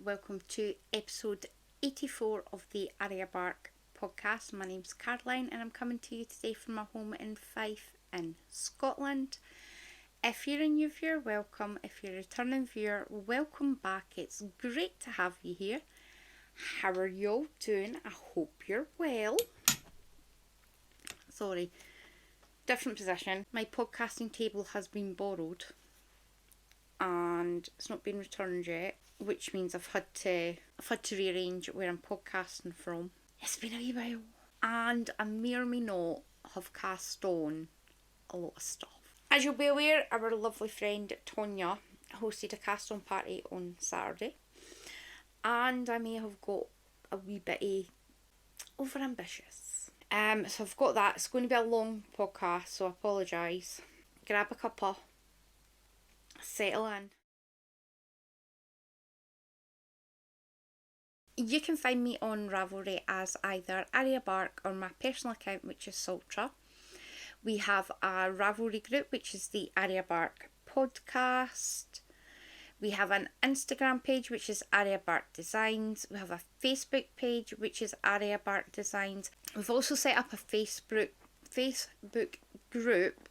welcome to episode 84 of the Arya Bark Podcast. My name's Caroline and I'm coming to you today from my home in Fife in Scotland. If you're a new viewer, welcome. If you're a returning viewer, welcome back. It's great to have you here. How are you all doing? I hope you're well. Sorry, different position. My podcasting table has been borrowed and it's not been returned yet, which means I've had to rearrange where I'm podcasting from. It's been a wee while, and I may or may not have cast on a lot of stuff. As you'll be aware, our lovely friend Tonya hosted a cast on party on Saturday, and I may have got a wee bit over ambitious. So I've got that. It's going to be a long podcast, so I apologise. Grab a cuppa, settle in. You can find me on Ravelry as either Arya Bark or my personal account, which is Sultra. We have a Ravelry group, which is the Arya Bark Podcast. We have an Instagram page, which is Arya Bark Designs. We have a Facebook page, which is Arya Bark Designs. We've also set up a Facebook group.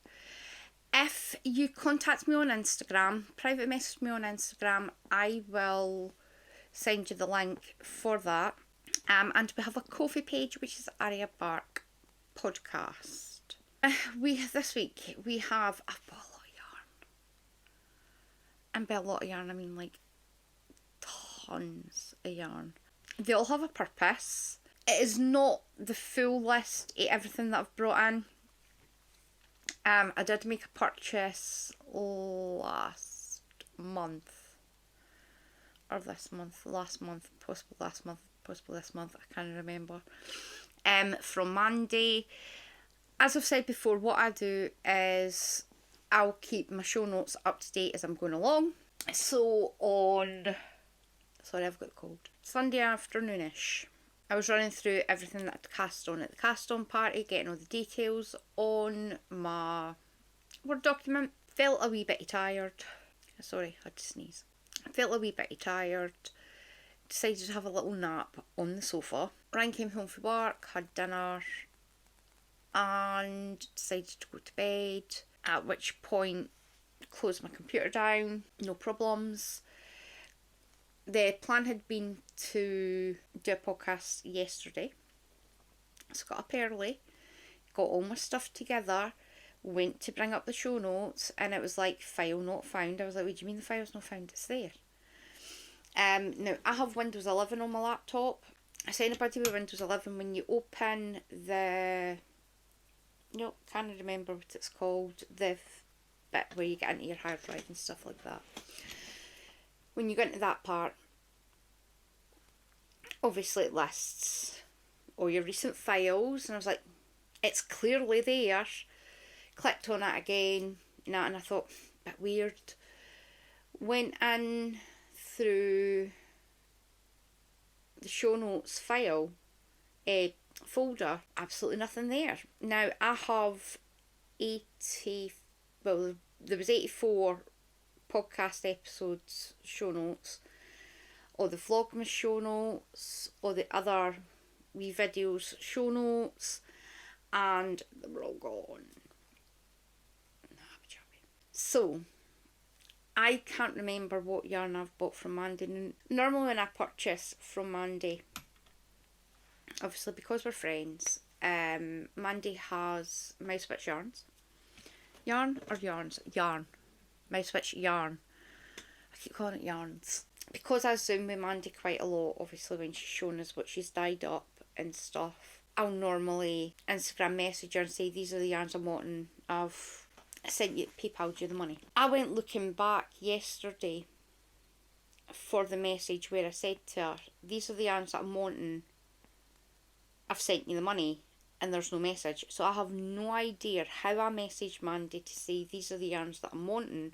If you contact me on Instagram, private message me on Instagram, I will send you the link for that. And we have a coffee page, which is Arya Bark Podcast. This week we have a lot of yarn. And by a lot of yarn, I mean like tons of yarn. They all have a purpose. It is not the full list of everything that I've brought in. I did make a purchase last month. Or last month, possibly this month, I can't remember. From Monday. As I've said before, what I do is I'll keep my show notes up to date as I'm going along. So I've got the cold. Sunday afternoonish, I was running through everything that I'd cast on at the cast on party, getting all the details on my Word document. Felt a wee bit tired. Sorry, I had to sneeze. I felt a wee bit tired, decided to have a little nap on the sofa. Ryan came home from work, had dinner, and decided to go to bed, at which point closed my computer down, no problems. The plan had been to do a podcast yesterday, so got up early, got all my stuff together, went to bring up the show notes, and it was like, file not found. I was like, what do you mean the file's not found? It's there. Now, I have Windows 11 on my laptop. So anybody with Windows 11, when you open the... can't remember what it's called. The bit where you get into your hard drive and stuff like that. When you go into that part, obviously it lists all your recent files. And I was like, it's clearly there. Clicked on it again, and I thought, bit weird. Went in through the show notes file folder, absolutely nothing there. Now I have there was 84 podcast episodes show notes, or the Vlogmas show notes, or the other wee videos show notes, and they were all gone. So, I can't remember what yarn I've bought from Mandy. Normally when I purchase from Mandy, obviously because we're friends, Mandy has My Switch yarns. Yarn or yarns? Yarn. My Switch yarn. I keep calling it yarns. Because I Zoom with Mandy quite a lot, obviously when she's shown us what she's dyed up and stuff, I'll normally Instagram message her and say, these are the yarns I'm wanting. I've sent you, PayPal'd you the money. I went looking back yesterday for the message where I said to her, these are the yarns that I'm wanting, I've sent you the money, and there's no message. So I have no idea how I messaged Mandy to say these are the yarns that I'm wanting,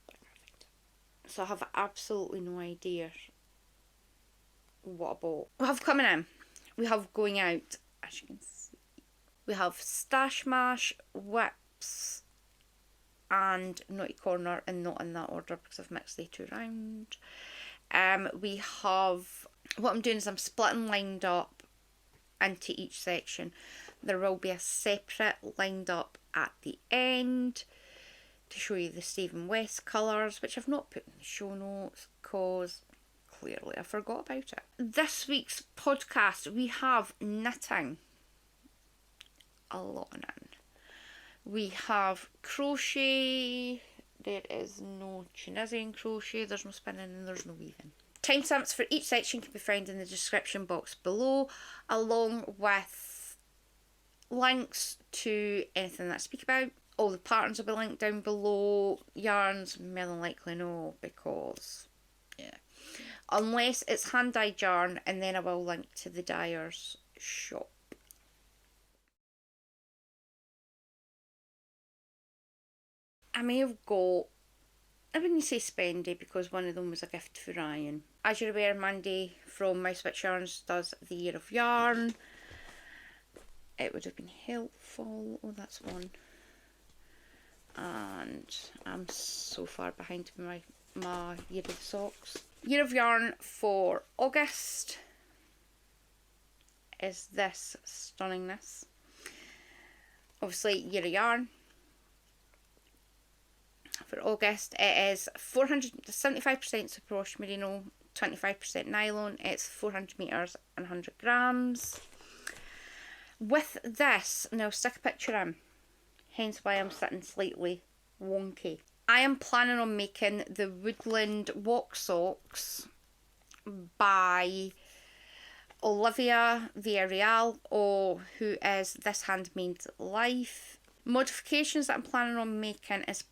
but I can't find it. So I have absolutely no idea what I bought. We have coming in, we have going out, as you can see, we have StashSmash, Whips, and Naughty Corner, and not in that order because I've mixed the two around. we have, what I'm doing is I'm splitting lined up into each section. There will be a separate lined up at the end to show you the Stephen West colours, which I've not put in the show notes because clearly I forgot about it. This week's podcast, we have knitting. A lot in. We have crochet. There is no Tunisian crochet, there's no spinning and there's no weaving. Timestamps for each section can be found in the description box below, along with links to anything that I speak about. All the patterns will be linked down below. Yarns, more than likely no, because, yeah. Unless it's hand-dyed yarn, and then I will link to the dyer's shop. I may have got, I wouldn't say spendy because one of them was a gift for Ryan. As you're aware, Mandy from My Switch Yarns does the Year of Yarn. It would have been helpful. Oh, that's one. And I'm so far behind my Year of the Socks. Year of Yarn for August is this stunningness. Obviously, Year of Yarn. For August, it is 75% superwash merino, 25% nylon. It's 400 metres and 100 grams. With this, now stick a picture in, hence why I'm sitting slightly wonky. I am planning on making the Woodland walk socks by Olivia Villarreal, who is This Handmade Life. Modifications that I'm planning on making is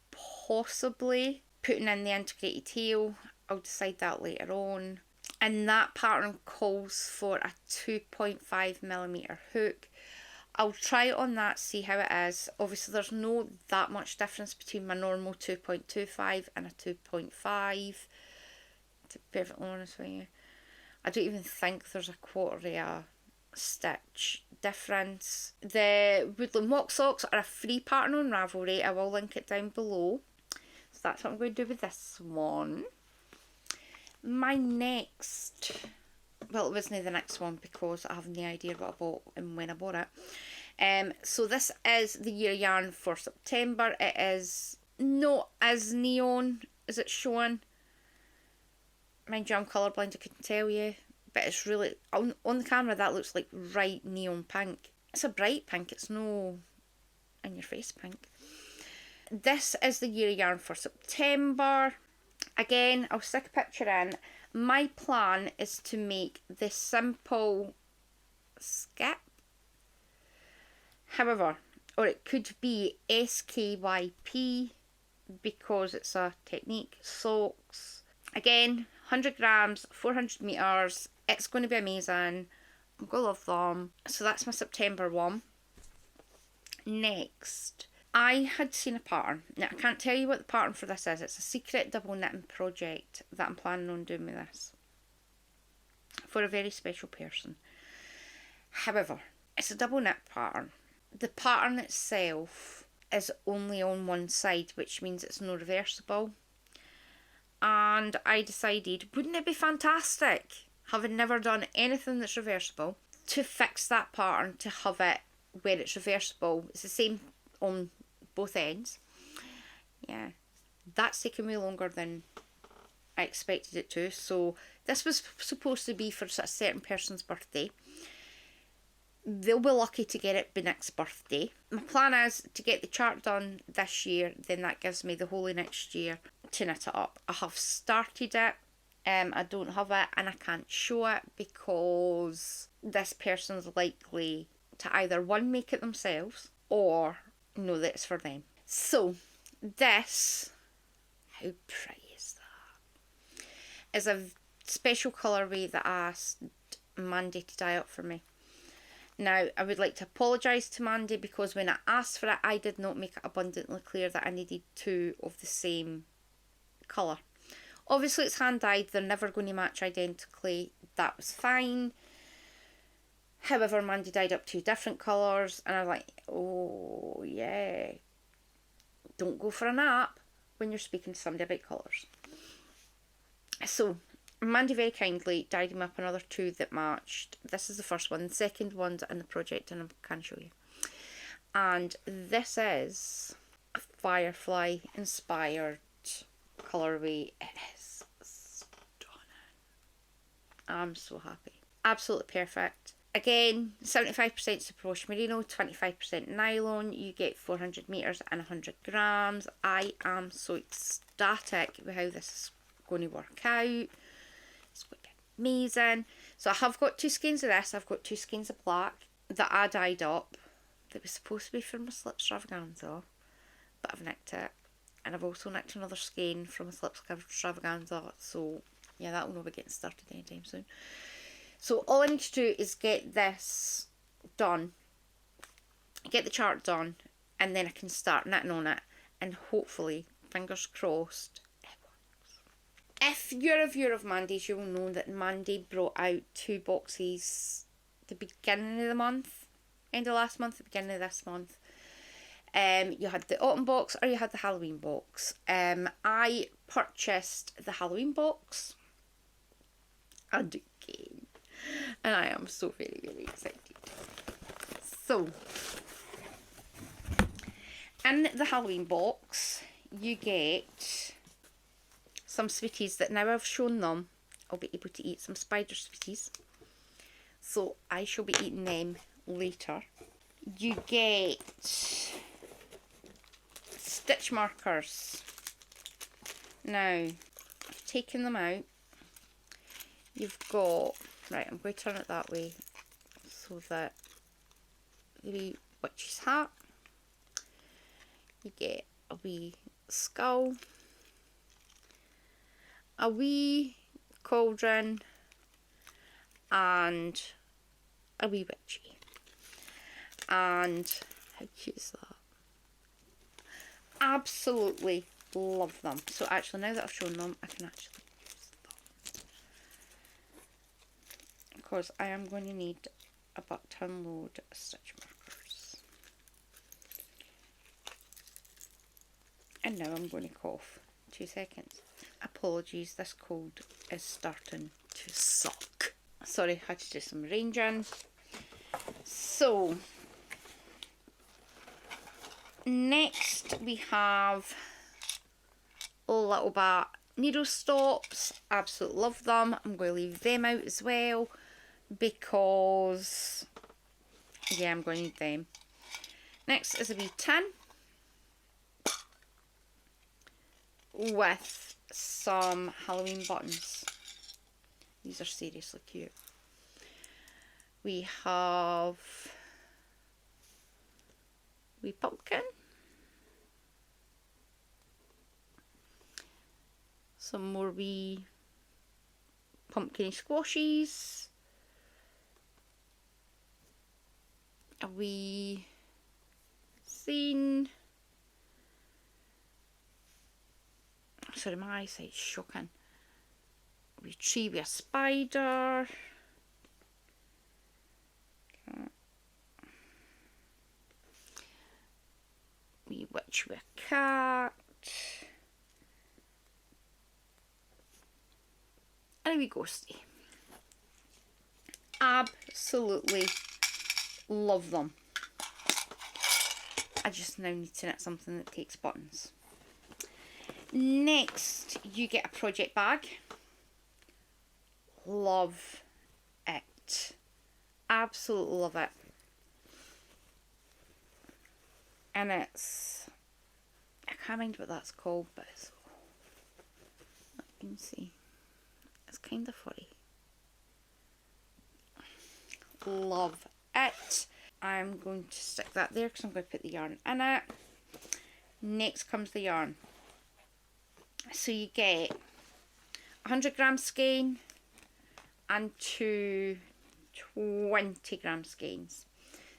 possibly putting in the integrated tail. I'll decide that later on. And that pattern calls for a 2.5mm hook. I'll try it on that, see how it is. Obviously there's no that much difference between my normal 2.25 and a 2.5, to be perfectly honest with you. I don't even think there's a quarter of a stitch difference. The Woodland walk socks are a free pattern on Ravelry. I will link it down below. So that's what I'm going to do with this one. My next, well, it wasn't the next one because I have no idea what I bought and when I bought it. So this is the Year Yarn for September. It is not as neon as it's showing. Mind you, I'm colourblind, I couldn't tell you. But it's really, on the camera that looks like bright neon pink. It's a bright pink, it's no in your face pink. This is the Year Yarn for September. Again, I'll stick a picture in. My plan is to make this simple skip. However, or it could be SKYP because it's a technique. Socks. Again, 100 grams, 400 metres. It's going to be amazing. I'm going to love them. So that's my September one. Next, I had seen a pattern. Now, I can't tell you what the pattern for this is. It's a secret double knitting project that I'm planning on doing with this for a very special person. However, it's a double knit pattern. The pattern itself is only on one side, which means it's not reversible. And I decided, wouldn't it be fantastic, having never done anything that's reversible, to fix that pattern to have it where it's reversible. It's the same on both ends. Yeah, that's taken me longer than I expected it to. So this was supposed to be for a certain person's birthday. They'll be lucky to get it by next birthday. My plan is to get the chart done this year, then that gives me the whole of next year to knit it up. I have started it, I don't have it and I can't show it because this person's likely to either one, make it themselves or know that it's for them. So this, how pretty is that? Is a special colourway that I asked Mandy to dye up for me. Now, I would like to apologise to Mandy because when I asked for it, I did not make it abundantly clear that I needed two of the same colour. Obviously, it's hand-dyed. They're never going to match identically. That was fine. However, Mandy dyed up two different colours. And I was like, oh, yeah. Don't go for a nap when you're speaking to somebody about colours. So, Mandy very kindly dyed me up another 2 that matched. This is the first one. The second one's in the project and I can show you. And this is a firefly inspired colourway. It is stunning. I'm so happy. Absolutely perfect. Again, 75% superwash merino, 25% nylon. You get 400 metres and 100 grams. I am so ecstatic with how this is going to work out. It's going to be amazing. So I have got 2 skeins of this. I've got 2 skeins of black that I dyed up. That was supposed to be for my slip extravaganza, but I've nicked it. And I've also nicked another skein from a slip extravaganza. So yeah, that will not be getting started anytime soon. So all I need to do is get this done, get the chart done, and then I can start knitting on it, and hopefully, fingers crossed, it works. If you're a viewer of Mandy's, you will know that Mandy brought out 2 boxes the beginning of the month, end of last month, the beginning of this month. You had the autumn box or you had the Halloween box. I purchased the Halloween box again, and I am so very, very excited. So, in the Halloween box, you get some sweeties that now I've shown them. I'll be able to eat some spider sweeties. So, I shall be eating them later. You get stitch markers. Now, I've taken them out. You've got, right, I'm going to turn it that way so that the wee witch's hat. You get a wee skull, a wee cauldron, and a wee witchy. And how cute is that? Absolutely love them. So actually, now that I've shown them, I can actually use them. Of course, I am going to need a butt-ton load of stitch markers. And now I'm going to cough. 2 seconds. Apologies, this cold is starting to suck. Sorry, had to do some arranging. So, next we have little bat needle stops. Absolutely love them. I'm going to leave them out as well because, yeah, I'm going to need them. Next is a wee tin with some Halloween buttons. These are seriously cute. We have wee pumpkin, some more wee pumpkin squashies, a wee scene. Sorry, my eyesight's shocking. A wee tree with a spider. Wee witch with a cat. And a wee ghosty. Absolutely love them. I just now need to knit something that takes buttons. Next, you get a project bag. Love it. Absolutely love it. And it's, I can't mind what that's called, but it's, you can see, it's kind of furry. Love it. I'm going to stick that there because I'm going to put the yarn in it. Next comes the yarn. So you get 100 gram skein and 2 20 gram skeins.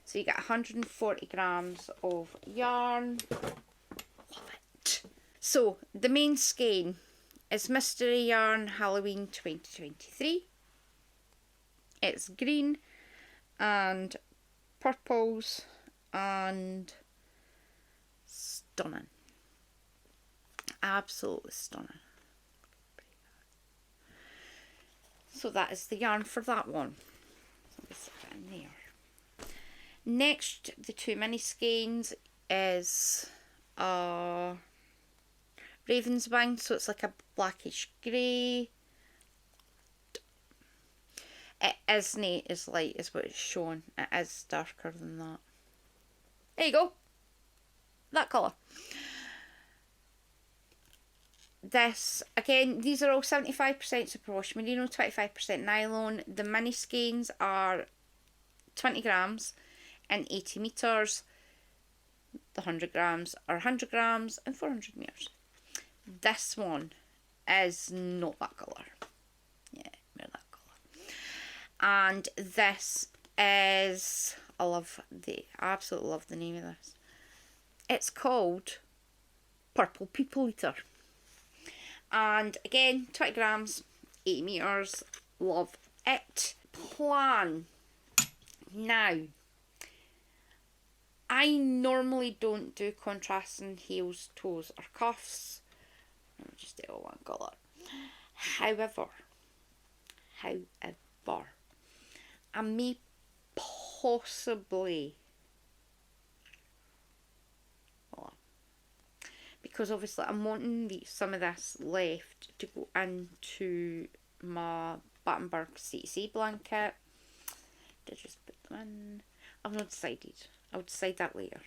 So you get 140 grams of yarn. Love it. So the main skein is Mystery Yarn Halloween 2023. It's green and purples and stunning. Absolutely stunning. So that is the yarn for that one. So I'm going to stick that in there. Next, the two mini skeins is Raven's Wing, so it's like a blackish grey. It isn't as light as what it's shown. It is darker than that. There you go. That colour. This, again, these are all 75% superwash merino, 25% nylon. The mini skeins are 20 grams and 80 metres. The 100 grams are 100 grams and 400 metres. This one is not that colour. Yeah, more that colour. And this is, absolutely love the name of this. It's called Purple People Eater. And again, 20 grams, 80 metres. Love it. Plan. Now, I normally don't do contrasting heels, toes or cuffs. Let me just do all one colour. However, I may possibly, because obviously I'm wanting some of this left to go into my Battenberg CC blanket. Did I just put them in? I've not decided. I'll decide that later.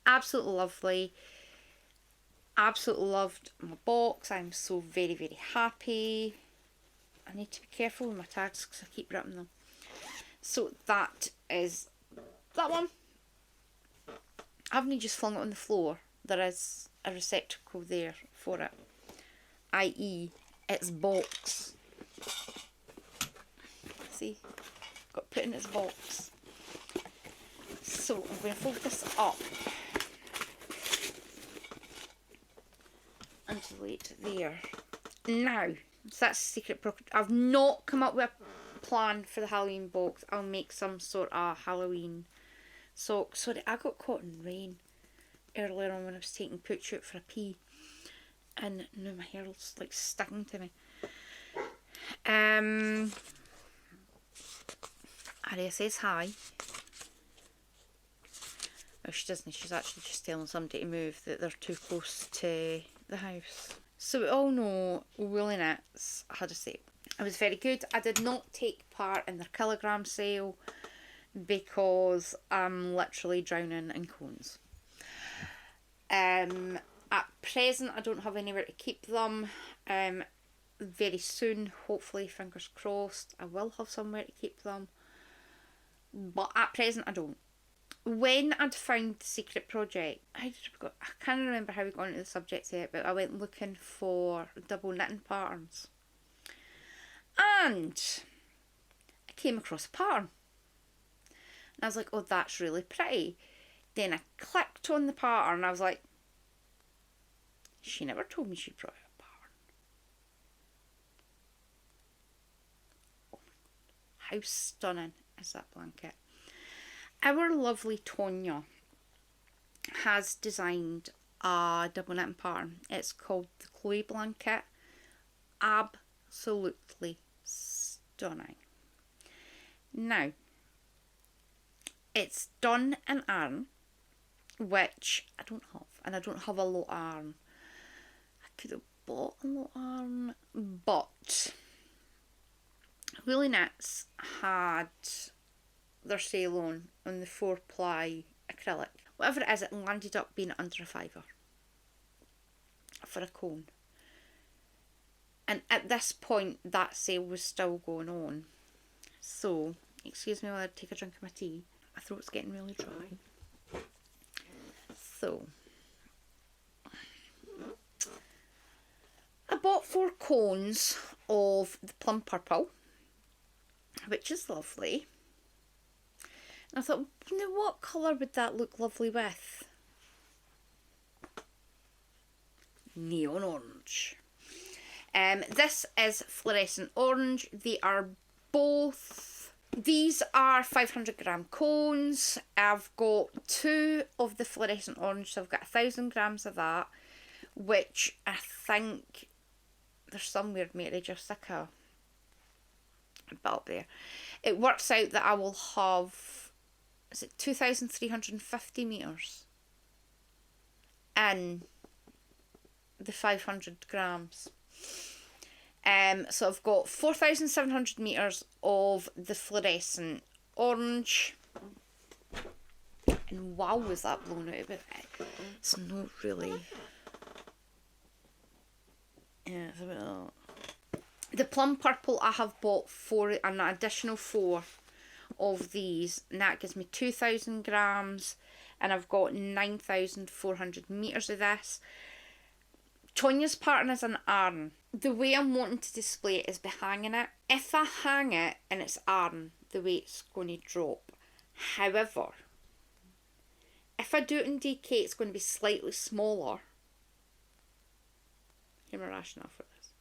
Absolutely lovely. Absolutely loved my box. I'm so very, very happy. I need to be careful with my tags because I keep ripping them. So that is that one. I haven't just flung it on the floor. There is a receptacle there for it, i.e. its box. See, got put in its box. So I'm going to fold this up and lay it there. Now, so that's the secret. I've not come up with a plan for the Halloween box. I'll make some sort of Halloween sock. Sorry, I got caught in rain earlier on when I was taking Pooch out for a pee, and now my hair's like sticking to me. Arya says hi. Oh, she doesn't. She's actually just telling somebody to move, that they're too close to the house. So we all know WestKnits had a sale. It was very good. I did not take part in their kilogram sale because I'm literally drowning in cones. At present, I don't have anywhere to keep them. Very soon, hopefully, fingers crossed, I will have somewhere to keep them. But at present, I don't. When I'd found the secret project, I can't remember how we got into the subject yet, but I went looking for double knitting patterns. And I came across a pattern. And I was like, oh, that's really pretty. Then I clicked on the pattern and I was like, she never told me she brought out a pattern. Oh, how stunning is that blanket? Our lovely Tonya has designed a double knitting pattern. It's called the Chloe blanket. Absolutely stunning. Now, it's done in yarn, which I don't have, and I don't have a lot of yarn. I could have bought a lot of yarn, but WestKnits had their sale on the 4-ply acrylic. Whatever it is, it landed up being under a £5 for a cone. And at this point, that sale was still going on. So, excuse me while I take a drink of my tea. My throat's getting really dry. So, I bought 4 cones of the plum purple, which is lovely. And I thought, you know, what colour would that look lovely with? Neon orange. This is fluorescent orange. They are both, these are 500 gram cones. I've got 2 of the fluorescent orange, so I've got 1,000 grams of that, which I think there's some weird mate just stick a bit up there. It works out that I will have, is it 2,350 metres in the 500 grams. So I've got 4,700 metres of the fluorescent orange. And wow, was that blown out of it. It's not really... Yeah, it's a bit of that. The plum purple, I have bought an additional 4 of these. And that gives me 2,000 grams. And I've got 9,400 metres of this. Tonya's pattern is an iron. The way I'm wanting to display it is by hanging it. If I hang it and it's iron, the way it's going to drop. However, if I do it in DK, it's going to be slightly smaller. Here's my rationale for this.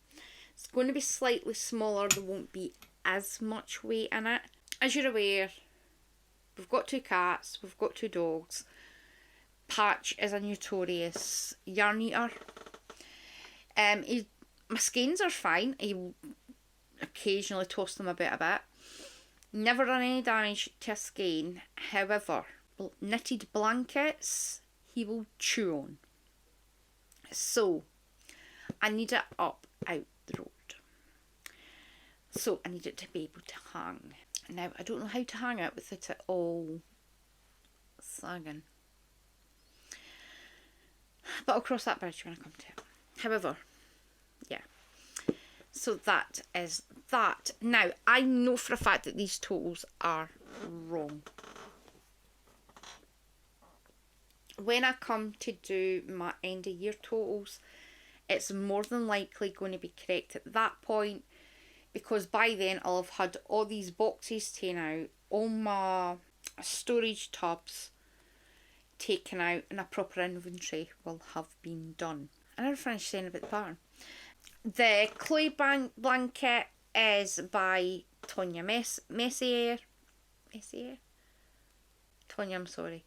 It's going to be slightly smaller. There won't be as much weight in it. As you're aware, we've got 2 cats. We've got 2 dogs. Patch is a notorious yarn eater. My skeins are fine. I occasionally toss them about a bit. Never done any damage to a skein. However, knitted blankets, he will chew on. So, I need it up out the road. So, I need it to be able to hang. Now, I don't know how to hang it without it all sagging. But I'll cross that bridge when I come to it. However, yeah. So that is that. Now, I know for a fact that these totals are wrong. When I come to do my end of year totals, it's more than likely going to be correct at that point, because by then I'll have had all these boxes taken out, all my storage tubs taken out, and a proper inventory will have been done. I never finished saying about the pattern. The clay blanket is by Tonya Messier. Tonya, I'm sorry.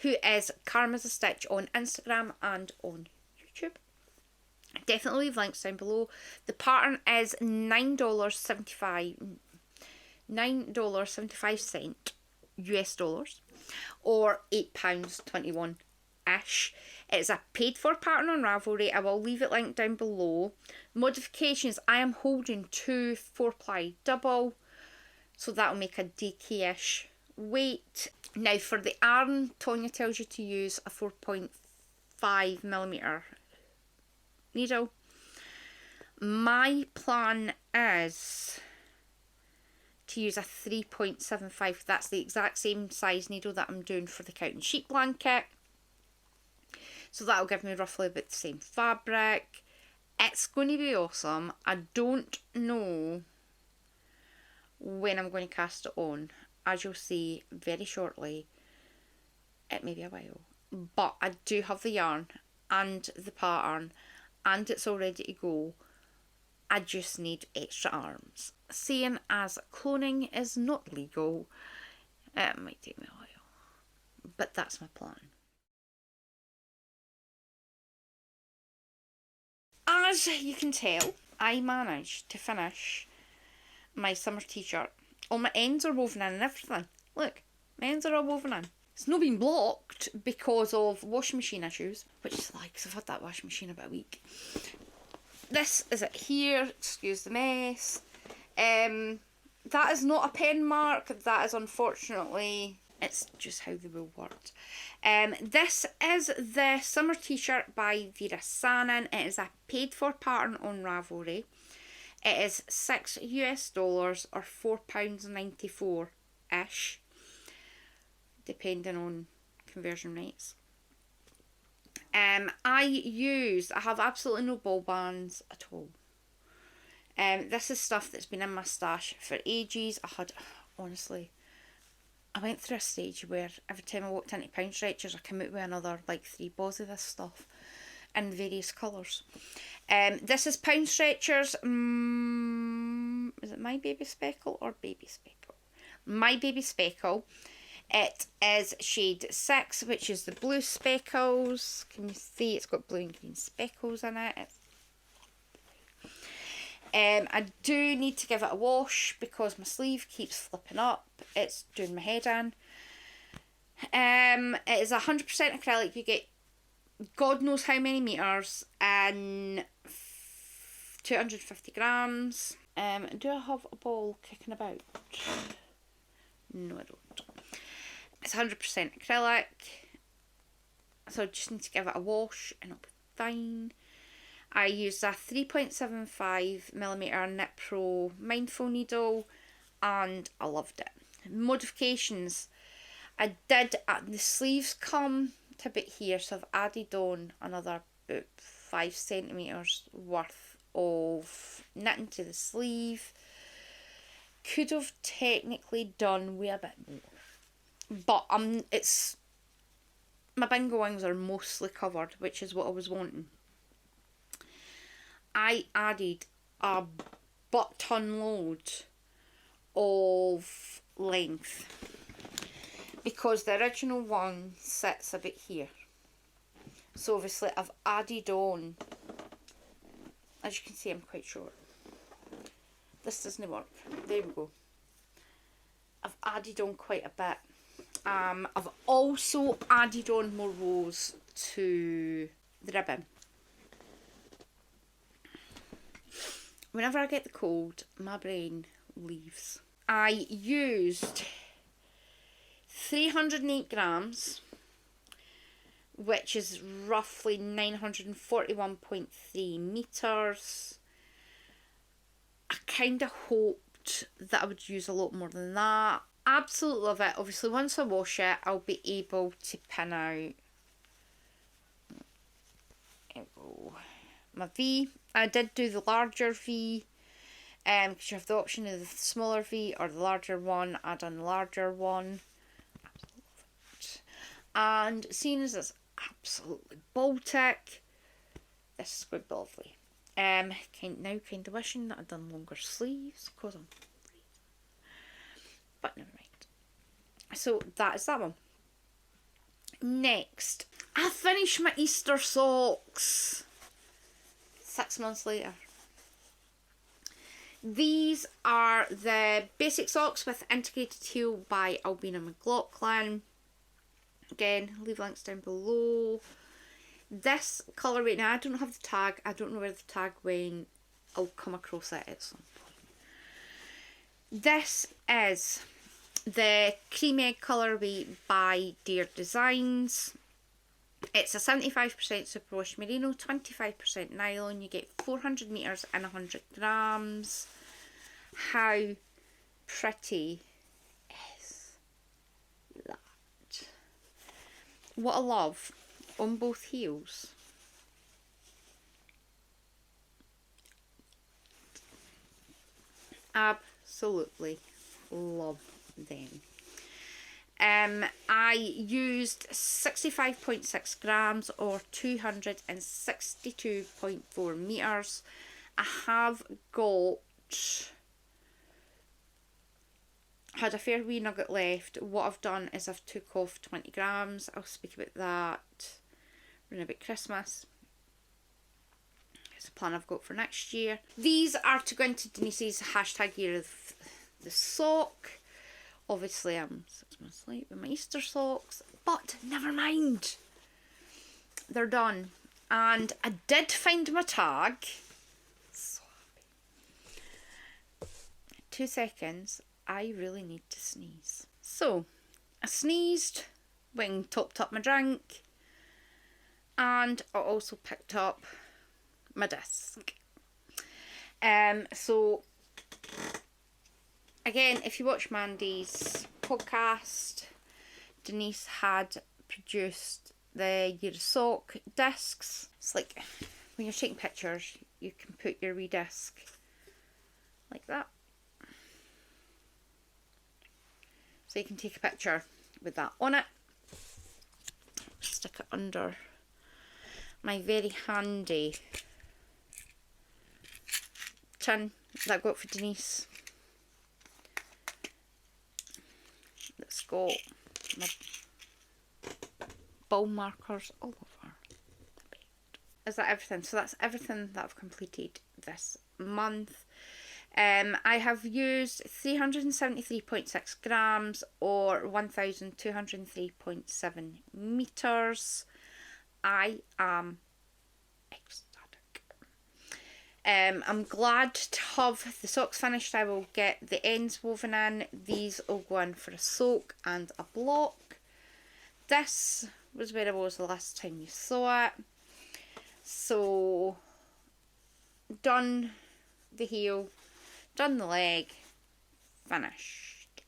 Who is Karma's a Stitch on Instagram and on YouTube. Definitely leave links down below. The pattern is $9.75 US dollars, or £8.21-ish. It's a paid for pattern on Ravelry. I will leave it linked down below. Modifications, I am holding 2 4-ply double, so that will make a DK-ish weight. Now for the yarn, Tonya tells you to use a 4.5mm needle. My plan is to use a 3.75. That's the exact same size needle that I'm doing for the cow and sheep blanket. So that'll give me roughly about the same fabric. It's going to be awesome. I don't know when I'm going to cast it on. As you'll see very shortly, it may be a while. But I do have the yarn and the pattern, and it's all ready to go. I just need extra arms. Seeing as cloning is not legal, it might take me a while. But that's my plan. As you can tell, I managed to finish my summer t-shirt. All my ends are woven in and everything. Look, my ends are all woven in. It's not been blocked because of washing machine issues, which is like, because I've had that washing machine about a week. This is it here, excuse the mess. That is not a pen mark, that is unfortunately, it's just how the wool worked. This is the summer t-shirt by Vera Sanon. It is a paid for pattern on Ravelry. It is $6 US or £4.94-ish, depending on conversion rates. I have absolutely no ball bands at all. This is stuff that's been in my stash for ages. Honestly, I went through a stage where every time I walked into Pound Stretchers, I come out with another like 3 balls of this stuff in various colours. This is Pound Stretchers. Is it My Baby Speckle or Baby Speckle? My Baby Speckle. It is shade 6, which is the blue speckles. Can you see it's got blue and green speckles in it? I do need to give it a wash because my sleeve keeps flipping up. It's doing my head in. It is 100% acrylic. You get God knows how many meters in 250 grams. Do I have a ball kicking about? No, I don't. It's 100% acrylic. So I just need to give it a wash and it'll be fine. I used a 3.75mm Knit Pro Mindful needle and I loved it. Modifications. I did, the sleeves come to about here, so I've added on another about 5 centimetres worth of knitting to the sleeve. Could have technically done with a bit more. But it's, my bingo wings are mostly covered, which is what I was wanting. I added a butt-ton load of length because the original one sits a bit here. So obviously I've added on, as you can see I'm quite short. This doesn't work. There we go. I've added on quite a bit. I've also added on more rows to the ribbon. Whenever I get the cold, my brain leaves. I used 308 grams, which is roughly 941.3 meters. I kind of hoped that I would use a lot more than that. Absolutely love it. Obviously, once I wash it, I'll be able to pin out my V. I did do the larger V, because you have the option of the smaller V or the larger one. I done the larger one. Absolutely love it. And seeing as it's absolutely Baltic, this is going to be lovely. Now kind of wishing that I'd done longer sleeves because I'm freezing. But never mind. So that is that one. Next, I finished my Easter socks 6 months later. These are the basic socks with integrated heel by Ailbíona McLochlainn. Again, leave links down below. This colour right now, I don't have the tag. I don't know where the tag went. I'll come across it at some point. This is the Cream Egg colourway by Dear Designs. It's a 75% superwash merino, 25% nylon. You get 400 meters and 100 grams. How pretty is that? What I love on both heels. Absolutely love them. I used 65.6 grams or 262.4 meters. I have had a fair wee nugget left. What I've done is I've took off 20 grams. I'll speak about that around about Christmas. It's a plan I've got for next year. These are to go into Denise's hashtag year of the sock. Obviously I'm 6 months late with my Easter socks, but never mind. They're done. And I did find my tag. So happy. 2 seconds. I really need to sneeze. So, I sneezed, went and topped up my drink, and I also picked up my disc. So, again, if you watch Mandy's podcast, Denise had produced the Year of Sock discs. It's like when you're taking pictures, you can put your wee disc like that. So you can take a picture with that on it. Stick it under my very handy tin that I got for Denise. That's got my ball markers all over the bed. is that everything? So that's everything that I've completed this month. I have used 373.6 grams or 1,203.7 meters. I am ecstatic. I'm glad to have the socks finished. I will get the ends woven in. These will go in for a soak and a block. This was where I was the last time you saw it. So, done the heel, done the leg, finished.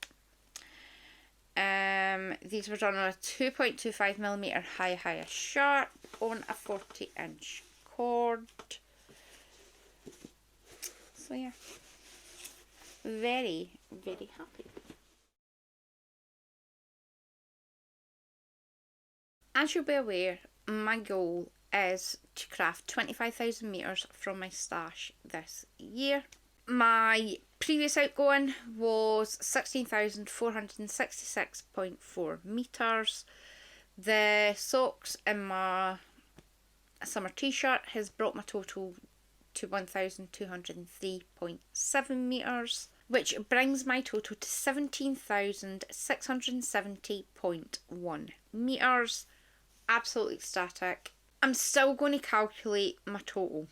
These were done on a 2.25mm high sharp on a 40-inch cord. So yeah, very, very happy. As you'll be aware, my goal is to craft 25,000 meters from my stash this year. My previous outgoing was 16,466.4 meters. The socks in my summer t-shirt has brought my total to 1,203.7 meters, which brings my total to 17,670.1 meters. Absolutely ecstatic. I'm still going to calculate my total.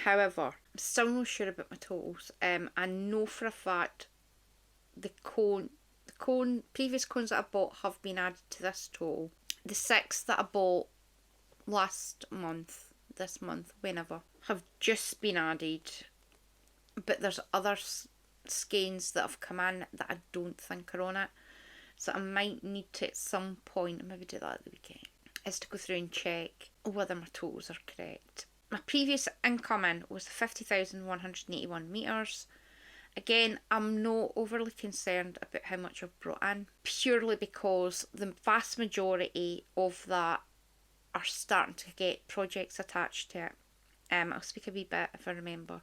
However, I'm still not sure about my totals. I know for a fact the previous cones that I bought have been added to this total. The 6 that I bought last month, this month, whenever, have just been added. But there's other skeins that have come in that I don't think are on it. So I might need to at some point, maybe do that at the weekend, is to go through and check whether my totals are correct. My previous incoming was 50,181 meters. Again, I'm not overly concerned about how much I've brought in, purely because the vast majority of that are starting to get projects attached to it. I'll speak a wee bit, if I remember,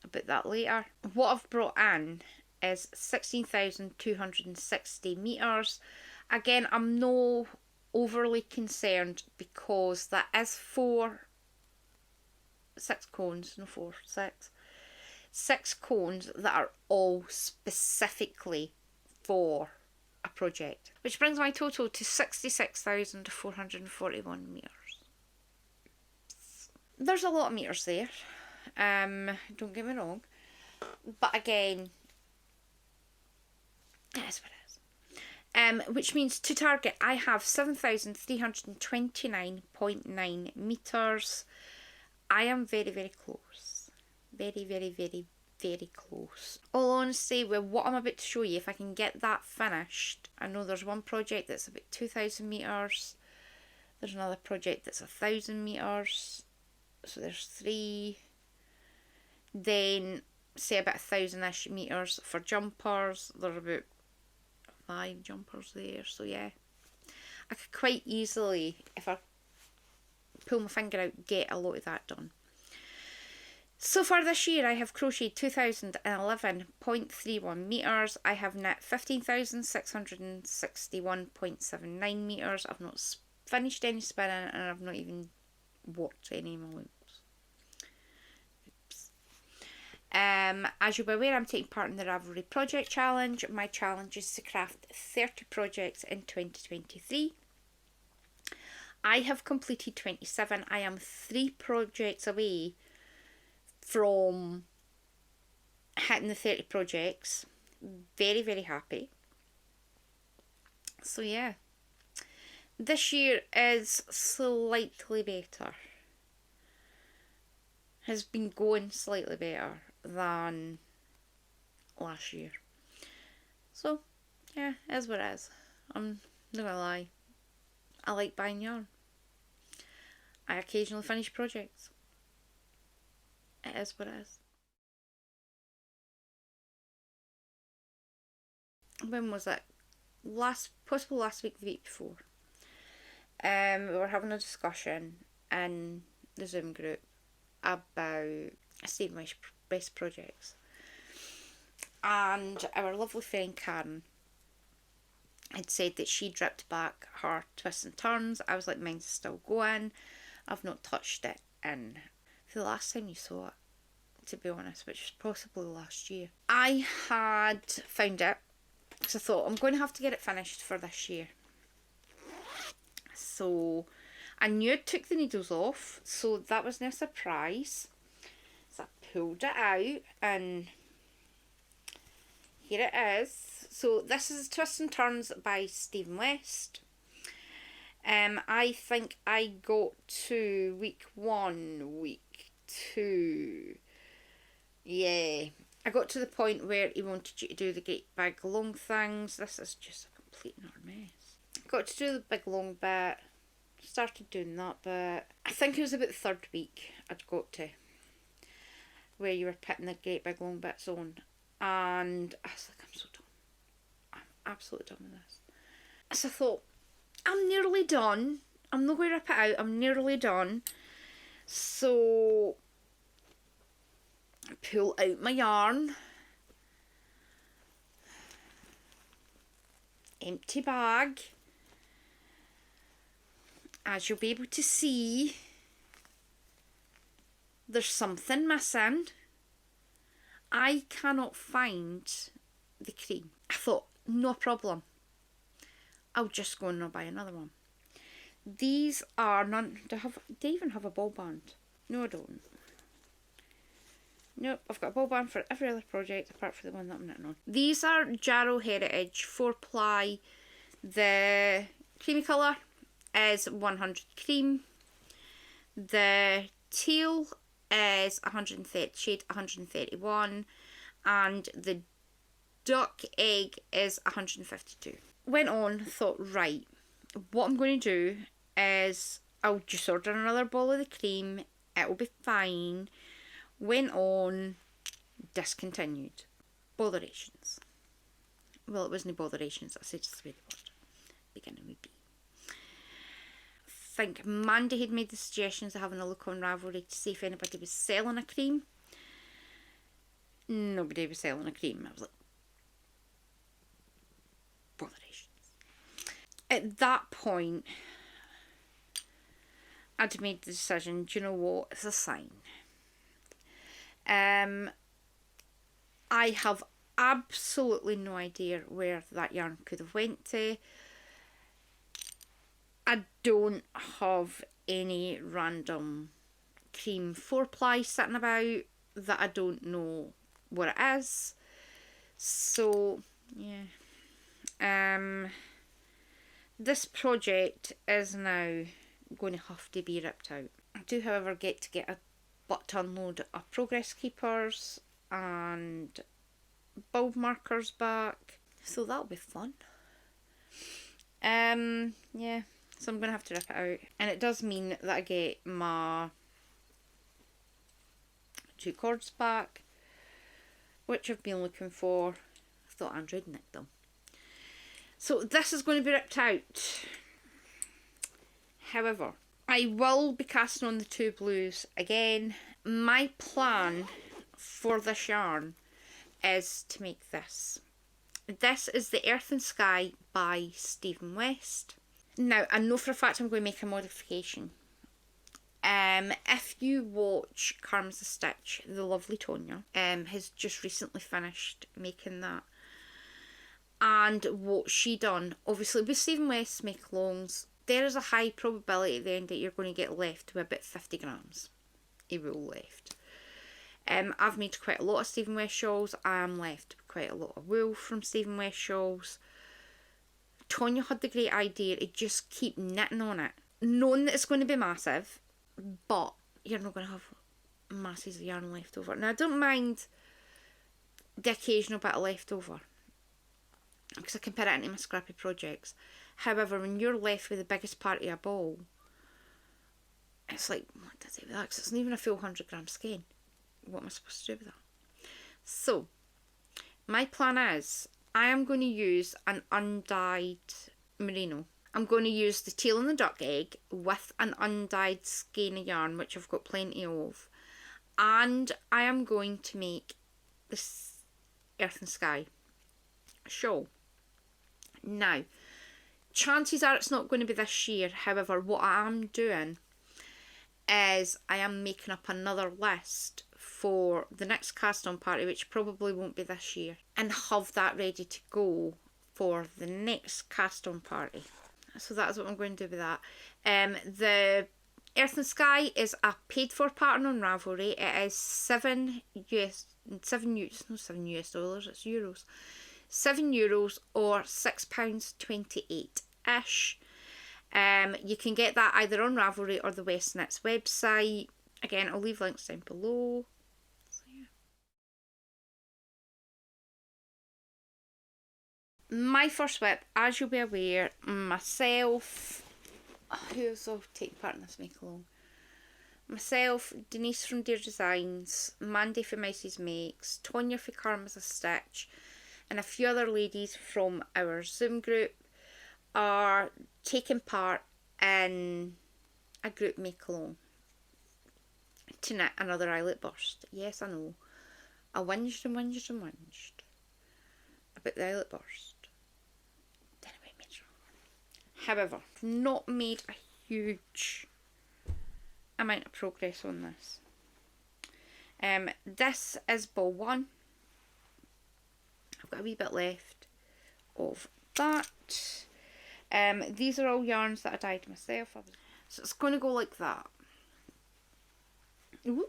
about that later. What I've brought in is 16,260 meters. Again, I'm no overly concerned because that is 6 cones, no 4, 6. 6 cones that are all specifically for a project, which brings my total to 66,441 meters. There's a lot of meters there, don't get me wrong, but again, that's what it is. Which means to target I have 7,329.9 meters. I am very, very close. Very, very, very, very close. All honesty, with what I'm about to show you, if I can get that finished, I know there's one project that's about 2,000 meters. There's another project that's 1,000 meters. So there's 3. Then, say about 1,000-ish meters for jumpers. There are about 5 jumpers there. So yeah, I could quite easily, if I pull my finger out, get a lot of that done. So far this year I have crocheted 2,011.31 meters. I have knit 15,661.79 meters. I've not finished any spinning and I've not even worked any of my loops. Oops. As you'll be aware, I'm taking part in the Ravelry Project Challenge. My challenge is to craft 30 projects in 2023. I have completed 27. I am 3 projects away from hitting the 30 projects. Very, very happy. So yeah, this year is slightly better. Has been going slightly better than last year. So yeah, it is what it is. I'm not gonna lie, I like buying yarn. I occasionally finish projects. It is what it is. When was it? Possibly last week, the week before. We were having a discussion in the Zoom group about StashSmash best projects. And our lovely friend Karen had said that she dripped back her twists and turns. I was like, mine's still going. I've not touched it in for the last time you saw it, to be honest, which was possibly last year. I had found it because I thought I'm going to have to get it finished for this year. So I knew it took the needles off, so that was no surprise. So I pulled it out and here it is. So this is Twists and Turns by Stephen West. I think I got to week 1, week 2. Yeah. I got to the point where he wanted you to do the great big long things. This is just a complete and utter mess. Got to do the big long bit. Started doing that bit. I think it was about the 3rd week I'd got to, where you were putting the great big long bits on. And I was like, I'm so done. I'm absolutely done with this. So I thought, I'm nearly done. I'm not going to rip it out. I'm nearly done. So I pull out my yarn. Empty bag. As you'll be able to see, there's something missing. I cannot find the cream. I thought, no problem. I'll just go and buy another one. These are none. Do I even have a ball band? No, I don't. Nope, I've got a ball band for every other project apart from the one that I'm knitting on. These are Jarrow Heritage 4-ply. The creamy colour is 100 cream. The teal is 130, shade 131. And the duck egg is 152. Went on, thought, right, what I'm going to do is I'll just order another ball of the cream, it'll be fine. Went on, discontinued. Botherations. Well, it wasn't botherations, I said just the way they were. Beginning with B. I think Mandy had made the suggestions of having a look on Ravelry to see if anybody was selling a cream. Nobody was selling a cream. I was like, botherations. At that point, I'd made the decision, do you know what, it's a sign. I have absolutely no idea where that yarn could have went to. I don't have any random cream 4-ply sitting about that I don't know what it is. So, yeah. This project is now going to have to be ripped out. I do, however, get a butt unload of progress keepers and bulb markers back, so that'll be fun. Yeah, so I'm gonna have to rip it out, and it does mean that I get my 2 cords back, which I've been looking for. I thought Android nicked them. So this is going to be ripped out. However, I will be casting on the 2 blues again. My plan for this yarn is to make this. This is the Earth and Sky by Stephen West. Now, I know for a fact I'm going to make a modification. If you watch Karma's a Stitch, the lovely Tonya has just recently finished making that. And what she done, obviously with Stephen West's McLochlainns, there is a high probability then that you're going to get left with about 50 grams of wool left. I've made quite a lot of Stephen West shawls. I am left with quite a lot of wool from Stephen West shawls. Tonya had the great idea to just keep knitting on it, knowing that it's going to be massive, but you're not going to have masses of yarn left over. Now, I don't mind the occasional bit of leftover, because I can put it into my scrappy projects. However, when you're left with the biggest part of a ball, it's like, what do I do with that? Because it's not even a full 100 gram skein. What am I supposed to do with that? So, my plan is, I am going to use an undyed merino. I'm going to use the teal and the duck egg with an undyed skein of yarn, which I've got plenty of. And I am going to make this Earth and Sky shawl. Now, chances are it's not going to be this year. However, what I am doing is I am making up another list for the next cast on party, which probably won't be this year, and have that ready to go for the next cast on party. So that's what I'm going to do with that. The Earth and Sky is a paid for pattern on Ravelry. It is €7 it's euros. €7 or £6.28-ish. You can get that either on Ravelry or the WestKnits website. Again, I'll leave links down below. So, yeah. My first whip, as you'll be aware, myself, who else will take part in this make-along? Myself, Denise from Dear Designs, Mandy from Messier Makes, Tonya for Karma's a Stitch, and a few other ladies from our Zoom group are taking part in a group make-along to knit another eyelet burst. Yes, I know. I whinged and whinged and whinged about the eyelet burst. However, I've not made a huge amount of progress on this. This is ball 1. I've got a wee bit left of that. These are all yarns that I dyed myself. So it's going to go like that. Ooh.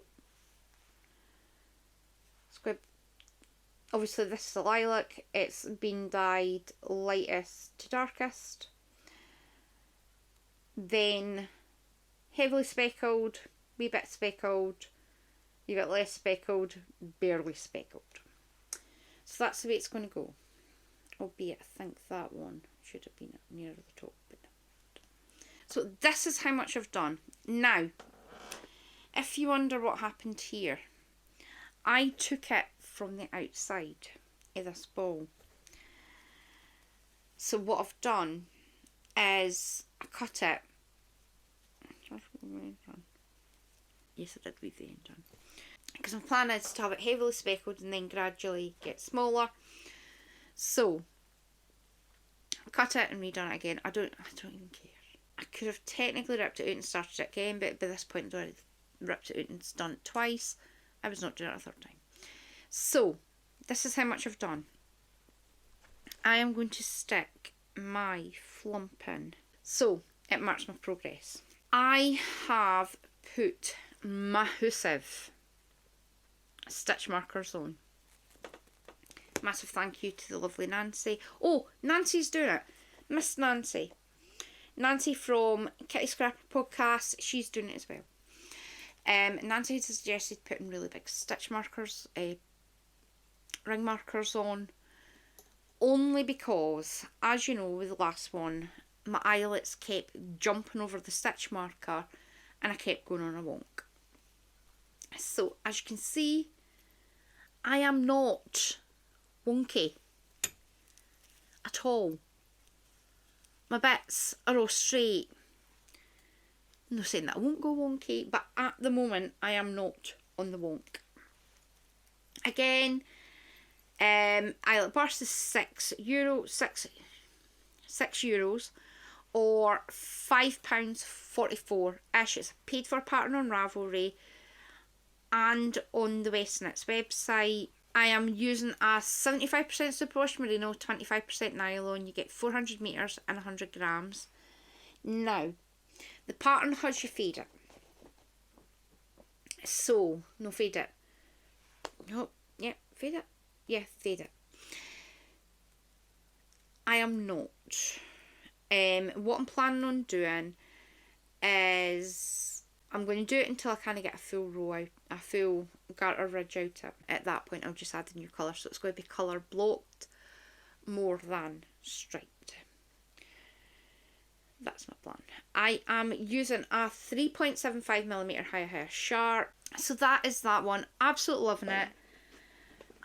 It's good. Obviously this is a lilac. It's been dyed lightest to darkest. Then heavily speckled, wee bit speckled, wee bit less speckled, barely speckled. So that's the way it's going to go. Albeit I think that one should have been nearer the top. But not. So this is how much I've done. Now, if you wonder what happened here, I took it from the outside of this ball. So what I've done is I cut it. Yes, I did leave the end done. Because my plan is to have it heavily speckled and then gradually get smaller. So I cut it and redone it again. I don't even care. I could have technically ripped it out and started it again, but by this point I'd already ripped it out and done it twice. I was not doing it a third time. So this is how much I've done. I am going to stick my flump in. So it marks my progress. I have put massive stitch markers on. Massive thank you to the lovely Nancy. Oh, Nancy's doing it. Miss Nancy. Nancy from Kitty Scrapper Podcast, she's doing it as well. Nancy had suggested putting really big stitch markers, ring markers on. Only because, as you know with the last one, my eyelets kept jumping over the stitch marker and I kept going on a wonk. So, as you can see, I am not wonky at all. My bits are all straight. I'm not saying that I won't go wonky, but at the moment I am not on the wonk. Again, eyelet burst is €6 or £5.44-ish. It's a paid for pattern on Ravelry and on the WestKnits website. I am using a 75% superwash merino, 25% nylon. You get 400 metres and 100 grams. Now, the pattern has you fade it. So, no, fade it. No, yeah, fade it. Yeah, fade it. I am not. What I'm planning on doing is I'm going to do it until I kind of get a full row out, a full garter ridge out it. At that point I'll just add the new colour, so it's going to be colour blocked more than striped. That's my plan. I am using a 3.75mm high sharp, so that is that one. Absolutely loving it.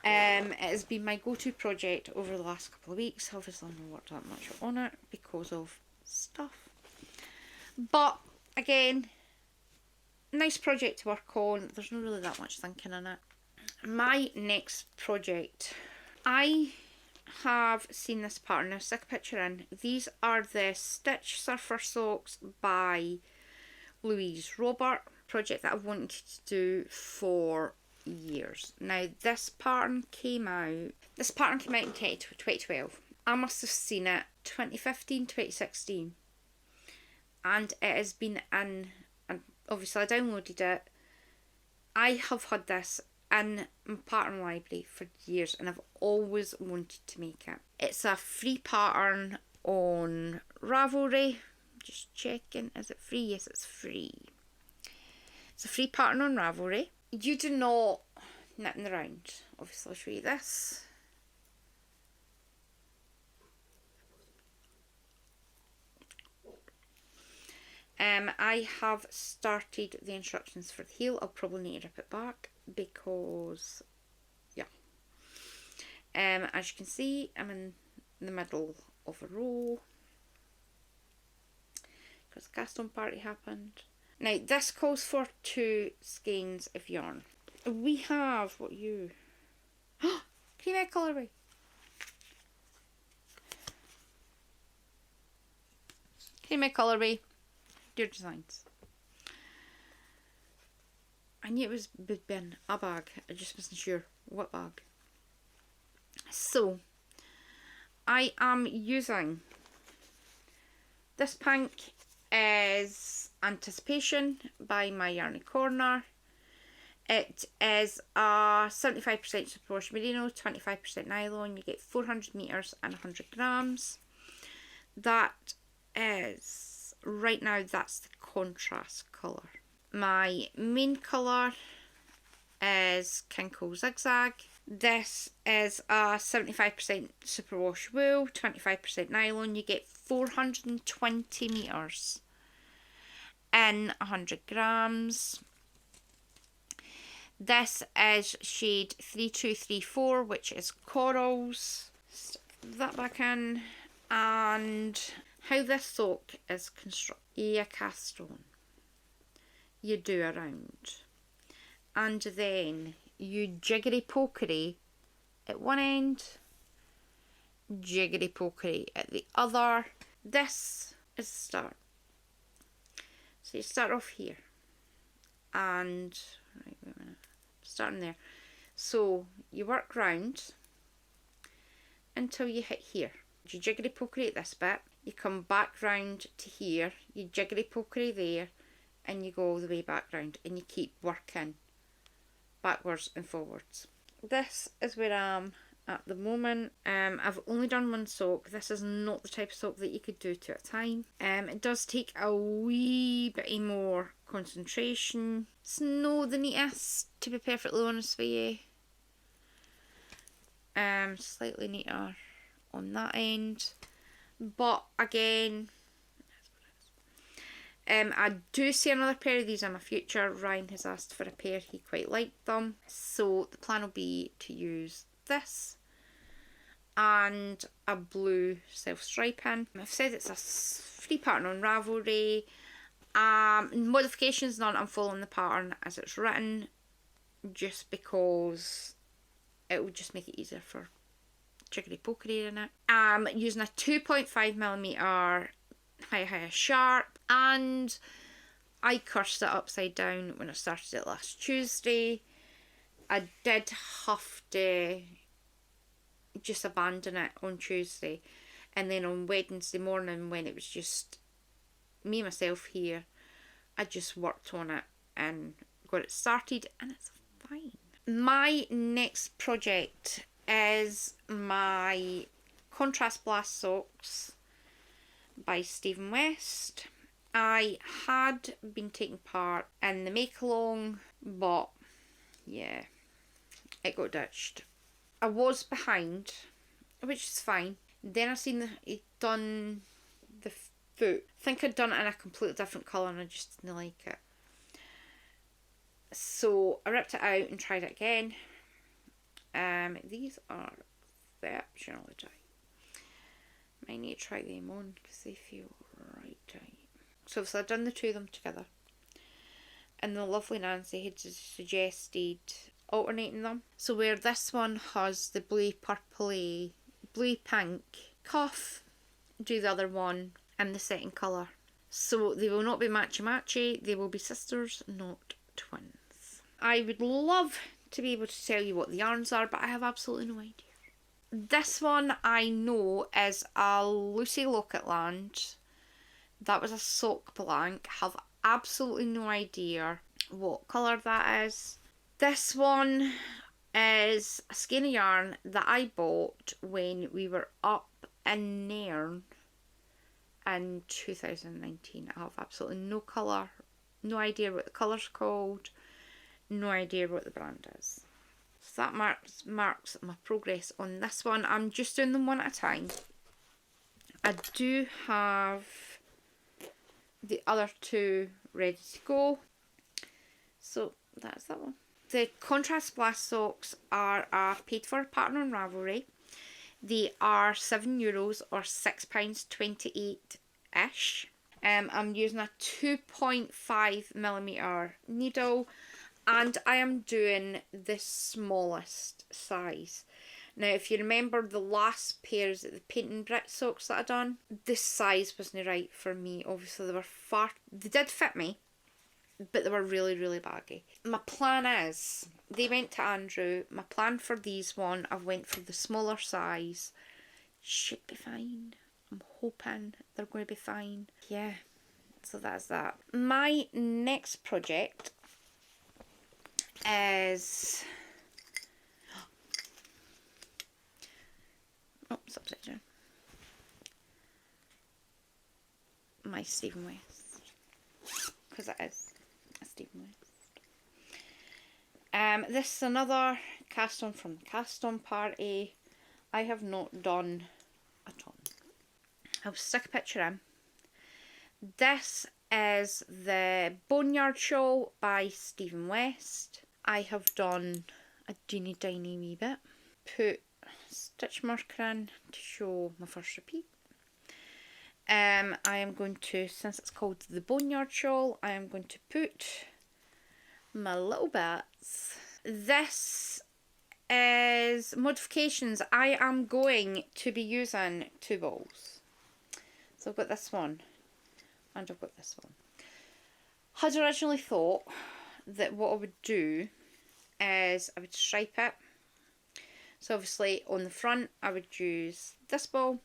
It has been my go-to project over the last couple of weeks. Obviously I've not worked that much on it because of stuff, but again, nice project to work on. There's not really that much thinking in it. My next project, I have seen this pattern. I'll stick a picture in. These are the Stitch Surfer Socks by Louise Robert. project that I've wanted to do for years. Now this pattern came out in 2012. I must have seen it 2015, 2016. And it has been in, and obviously I downloaded it. I have had this in my pattern library for years and I've always wanted to make it. It's a free pattern on Ravelry. Just checking, is it free? Yes, it's free. It's a free pattern on Ravelry. You do not knit in the round. Obviously I'll show you this. I have started the instructions for the heel. I'll probably need to rip it back because, yeah. As you can see, I'm in the middle of a row because the cast on party happened. Now this calls for 2 skeins of yarn. We have, what you? Can you make colourway? Can you make colourway? Dear designs. I knew it was been a bag. I just wasn't sure what bag. So I am using this pink is Anticipation by My Yarny Corner. It is a 75% superwash merino, 25% nylon. You get 400 meters and 100 grams. That is, right now, that's the contrast colour. My main colour is Kinko Zigzag. This is a 75% superwash wool, 25% nylon. You get 420 meters in 100 grams. This is shade 3234, which is Corals. Stick that back in. And how this sock is constructed. You cast on. You do a round. And then you jiggery pokery at one end, jiggery pokery at the other. This is the start. So you start off here. And, right, wait a minute. Starting there. So you work round until you hit here. You jiggery pokery at this bit. You come back round to here. You jiggery pokery there. And you go all the way back round. And you keep working backwards and forwards. This is where I am at the moment. I've only done one sock. This is not the type of sock that you could do 2 at a time. It does take a wee bit more concentration. It's not the neatest, to be perfectly honest with you. Slightly neater on that end. But again, I do see another pair of these in my future. Ryan has asked for a pair, he quite liked them. So the plan will be to use this and a blue self-striping. I've said it's a free pattern on Ravelry. Modifications none, I'm following the pattern as it's written just because it would just make it easier for jiggery pokery in it. I'm using a 2.5mm high sharp, and I cursed it upside down when I started it last Tuesday. I did have to just abandon it on Tuesday, and then on Wednesday morning when it was just me myself here, I just worked on it and got it started, and it's fine. My next project is my Contrast Blast socks by Stephen West. I had been taking part in the make-along, but yeah, it got ditched. I was behind, which is fine. Then I seen he'd done the foot. I think I'd done it in a completely different colour and I just didn't like it. So I ripped it out and tried it again. These are exceptionally tight. I need to try them on because they feel right tight. So I've done the 2 of them together. And the lovely Nancy had suggested alternating them. So where this one has the blue pink cuff, do the other one in the setting colour. So they will not be matchy-matchy, they will be sisters, not twins. I would love to be able to tell you what the yarns are, but I have absolutely no idea. This one I know is a Lucy Locketland. That was a sock blank. Have absolutely no idea what colour that is. This one is a skein of yarn that I bought when we were up in Nairn in 2019. I have absolutely no colour, no idea what the colour's called, no idea what the brand is. So that marks my progress on this one. I'm just doing them one at a time. I do have the other two ready to go. So that's that one. The contrast blast socks are a paid for pattern on Ravelry. They are €7 or £6.28-ish. I'm using a 2.5mm needle, and I am doing the smallest size. Now, if you remember the last pairs of the painting brick socks that I done, this size wasn't right for me. Obviously, they did fit me, but they were really, really baggy. My plan is, they went to Andrew. My plan for these one, I went for the smaller size. Should be fine. I'm hoping they're going to be fine. Yeah, so that's that. My next project is... Oh, it's upside down. My Stephen West. Because it is a Stephen West. This is another cast on from the cast on party. I have not done a ton. I'll stick a picture in. This is the Boneyard Shawl by Stephen West. I have done a teeny tiny wee bit. Put stitch marker in to show my first repeat. I am going to, since it's called the Boneyard Shawl, I am going to put my little bits. This is modifications. I am going to be using 2 balls. So I've got this one and I've got this one. Had originally thought that what I would do is I would stripe it. So obviously on the front I would use this ball,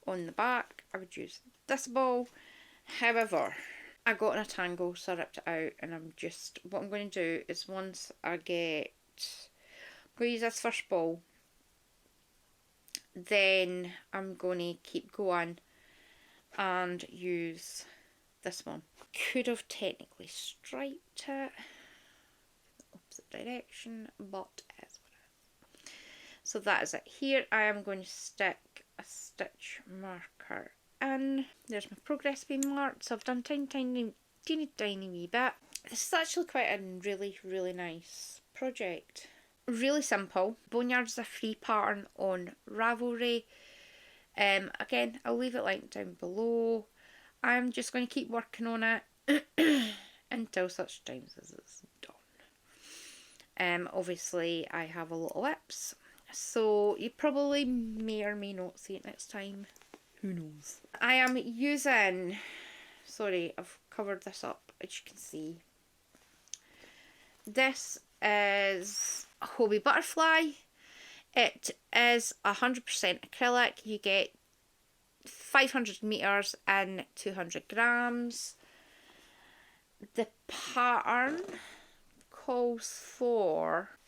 on the back I would use this ball. However, I got in a tangle, so I ripped it out, and what I'm going to do is once I get, I'm going to use this first ball, then I'm going to keep going and use this one. Could have technically striped it the opposite direction, but it is what it is. So that is it. Here I am going to stick a stitch marker in. There's my progress being marked, so I've done teeny wee bit. This is actually quite a really, really nice project. Really simple. Boneyard is a free pattern on Ravelry. Again, I'll leave it linked down below. I'm just going to keep working on it until such times as it's done. Obviously I have a lot of lips, so you probably may or may not see it next time. Who knows? I am using, sorry, I've covered this up as you can see. This is a Hobie Butterfly. It is 100% acrylic. You get 500 meters and 200 grams. The pattern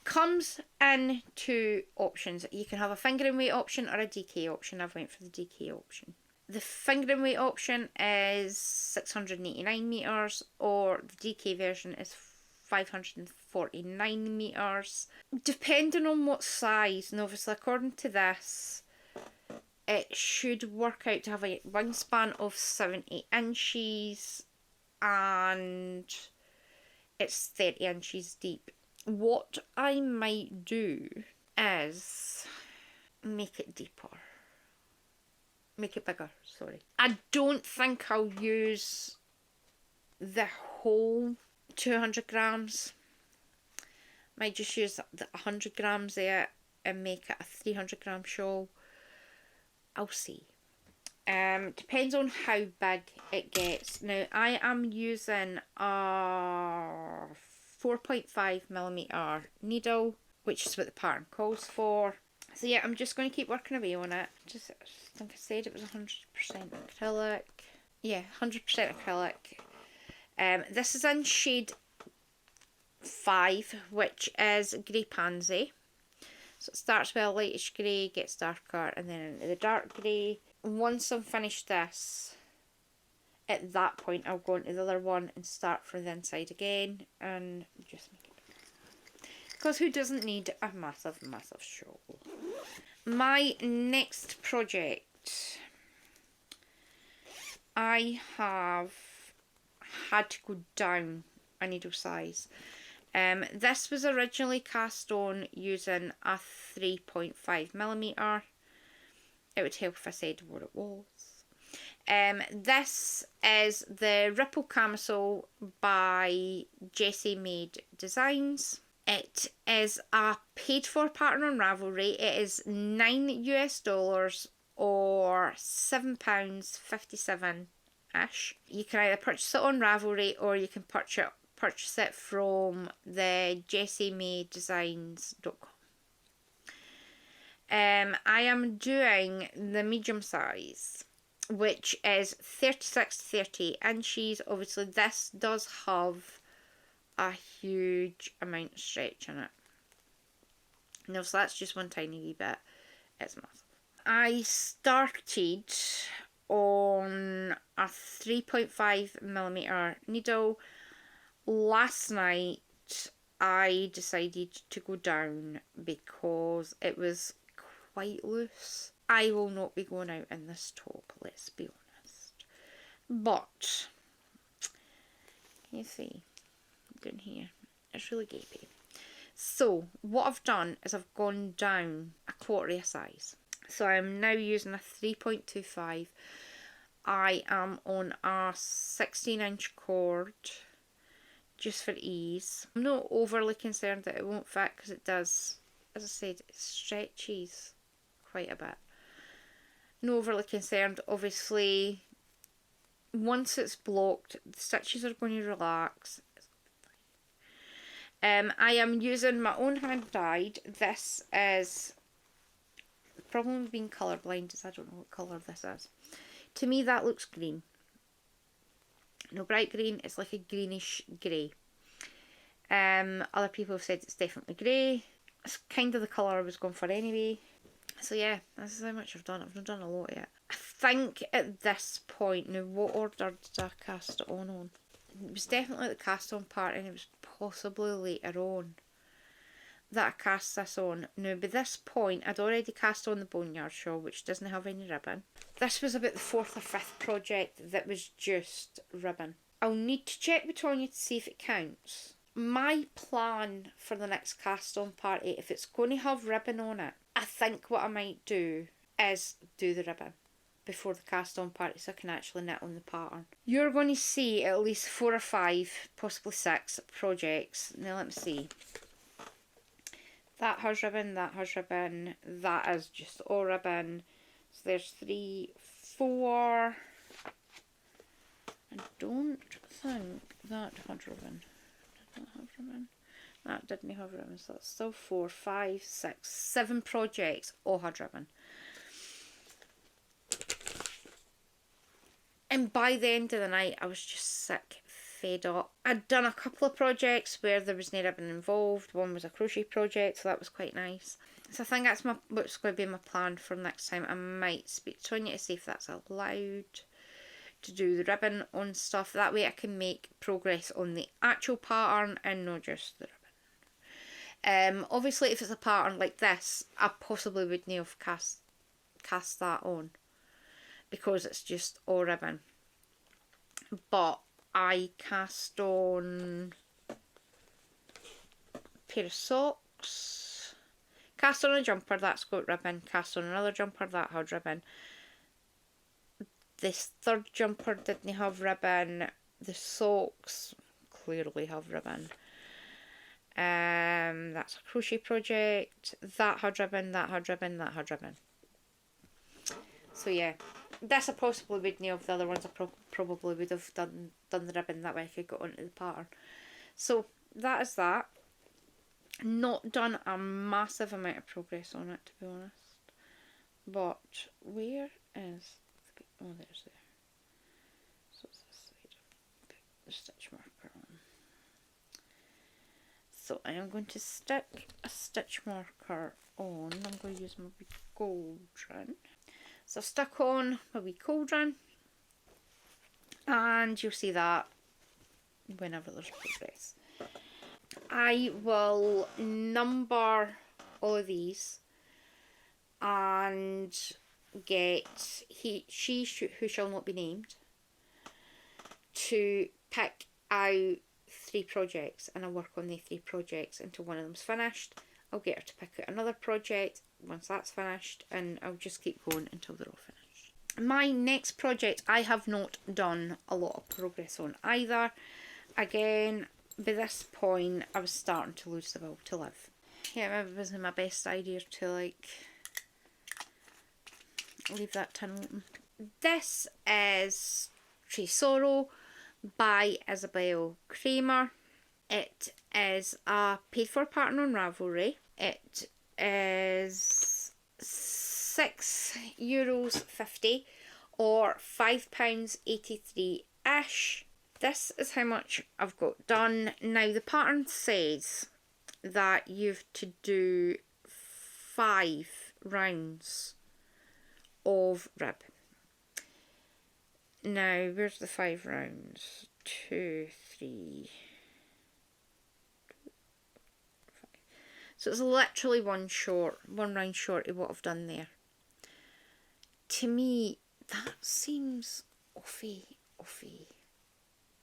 comes in 2 options. You can have a fingering weight option or a DK option. I've went for the DK option. The fingering weight option is 689 meters, or the DK version is 549 meters. Depending on what size, and obviously according to this, it should work out to have a wingspan of 70 inches and it's 30 inches deep. What I might do is make it deeper. Make it bigger, sorry. I don't think I'll use the whole 200 grams. Might just use the 100 grams there and make it a 300 gram shawl. I'll see. Depends on how big it gets. Now, I am using a 4.5mm needle, which is what the pattern calls for. So yeah, I'm just going to keep working away on it. I think I said it was 100% acrylic. Yeah, 100% acrylic. This is in shade 5, which is Grey Pansy. So it starts with a lightish grey, gets darker, and then into the dark grey. Once I've finished this, at that point I'll go into the other one and start from the inside again and just make it bigger. Because who doesn't need a massive, massive shawl? My next project, I have had to go down a needle size. This was originally cast on using a 3.5mm. It would help if I said what it was. This is the Ripple Camisole by Made Designs. It is a paid for pattern on Ravelry. It is $9 or £7.57-ish. You can either purchase it on Ravelry or you can purchase it from the jessiemaydesigns.com. I am doing the medium size, which is 36 to 38 inches. Obviously, this does have a huge amount of stretch in it. No, so that's just one tiny wee bit. It's massive. I started on a 3.5mm needle. Last night, I decided to go down because it was quite loose. I will not be going out in this top, let's be honest. But, can you see down here? It's really gapey. So, what I've done is I've gone down a quarter of a size. So, I'm now using a 3.25. I am on a 16-inch cord, just for ease. I'm not overly concerned that it won't fit because it does, as I said, it stretches quite a bit. Not overly concerned. Obviously, once it's blocked, the stitches are going to relax. I am using my own hand dyed. This is, the problem with being colourblind is I don't know what colour this is. To me that looks green. No bright green, it's like a greenish grey. Other people have said it's definitely grey. It's kind of the colour I was going for anyway. So yeah, this is how much I've done. I've not done a lot yet. I think at this point, now what order did I cast it on? It was definitely the cast on part, and it was possibly later on that I cast this on. Now by this point, I'd already cast on the Boneyard shawl, which doesn't have any ribbon. This was about the 4th or 5th project that was just ribbon. I'll need to check with Tonya to see if it counts. My plan for the next cast on party, if it's going to have ribbon on it, I think what I might do is do the ribbon before the cast on party so I can actually knit on the pattern. You're going to see at least 4 or 5, possibly 6 projects. Now let me see. That has ribbon, that has ribbon, that is just all ribbon. So there's 3, 4. I don't think that had ribbon. Did that have ribbon? That didn't have ribbon, so that's still 4, 5, 6, 7 projects all had ribbon. And by the end of the night, I was just sick, fed up. I'd done a couple of projects where there was no ribbon involved. One was a crochet project, so that was quite nice. So I think that's what's going to be my plan for next time. I might speak to Tonya to see if that's allowed to do the ribbon on stuff. That way I can make progress on the actual pattern and not just the ribbon. Obviously, if it's a pattern like this, I possibly wouldn't have cast that on because it's just all ribbon. But I cast on a pair of socks, cast on a jumper that's got ribbon, cast on another jumper that had ribbon. This third jumper didn't have ribbon. The socks clearly have ribbon. That's a crochet project. That had ribbon, that had ribbon, that had ribbon. So yeah, This I possibly wouldn't have. The other ones I probably would have done the ribbon, that way I could go onto the pattern. So that is that. Not done a massive amount of progress on it, to be honest. But where is oh, there's there. So it's this side. Put the stitch marker on. So I am going to stick a stitch marker on. I'm going to use my wee cauldron. So I've stuck on my wee cauldron, and you'll see that whenever there's progress. I will number all of these and get she who shall not be named to pick out 3 projects, and I'll work on the 3 projects until one of them's finished. I'll get her to pick out another project once that's finished, and I'll just keep going until they're all finished. My next project I have not done a lot of progress on either. Again, by this point I was starting to lose the will to live. Yeah, maybe it wasn't my best idea to like leave that tin open. This is Sorrow by Isabel Kramer. It is a paid for pattern on Ravelry. It is €6.50 or £5.83-ish. This is how much I've got done. Now the pattern says that you've to do 5 rounds of rib. Now where's the 5 rounds? 2, 3, 5. So it's literally one round short of what I've done there. To me, that seems offy.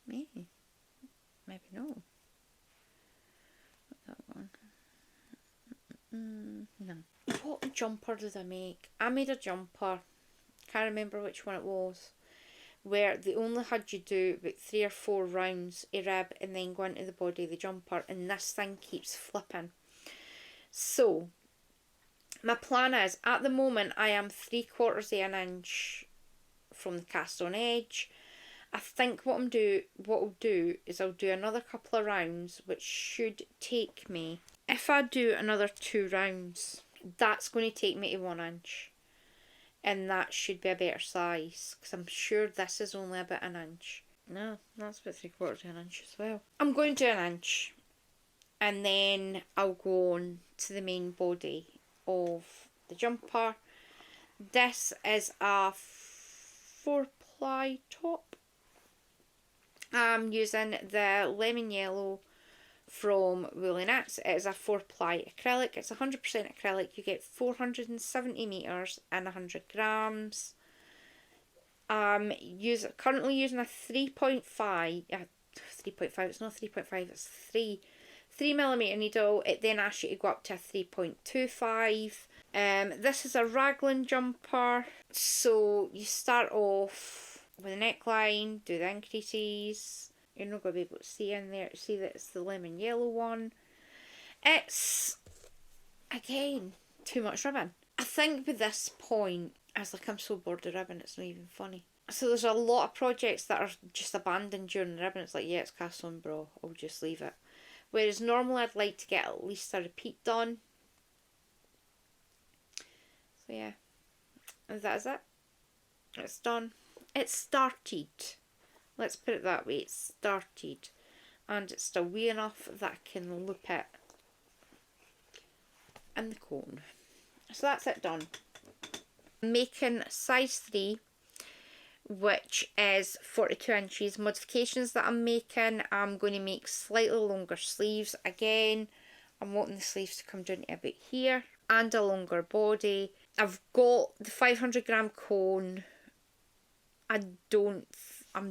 Maybe no. Not that one. No. What jumper did I make? I made a jumper. Can't remember which one it was. Where they only had you do about 3 or 4 rounds of rib and then go into the body of the jumper, and this thing keeps flipping. So my plan is, at the moment I am 3/4 of an inch from the cast on edge. I think what I'll do is I'll do another couple of rounds, which should take me, if I do another 2 rounds, that's going to take me to 1 inch. And that should be a better size, because I'm sure this is only about 1 inch. No, that's about 3/4 of an inch as well. I'm going to 1 inch, and then I'll go on to the main body of the jumper. This is a 4-ply top. I'm using the lemon yellow from WestKnits. It is a 4-ply acrylic. It's 100% acrylic. You get 470 metres and 100 grams. Currently using a 3.5. 3.5. It's not 3.5. It's 3mm needle. It then asks you to go up to a 3.25. This is a raglan jumper. So you start off with a neckline, do the increases. You're not going to be able to see in there. See that it's the lemon yellow one. It's, again, too much ribbon. I think by this point, I was like, I'm so bored of ribbon, it's not even funny. So there's a lot of projects that are just abandoned during the ribbon. It's like, yeah, it's cast on bra, I'll just leave it. Whereas normally I'd like to get at least a repeat done. So yeah, and that is it. It's done. It started. Let's put it that way. It started. And it's still wee enough that I can loop it in the cone. So that's it done. I'm making size 3, which is 42 inches. Modifications that I'm making, I'm going to make slightly longer sleeves. Again, I'm wanting the sleeves to come down to about here. And a longer body. I've got the 500 gram cone. I'm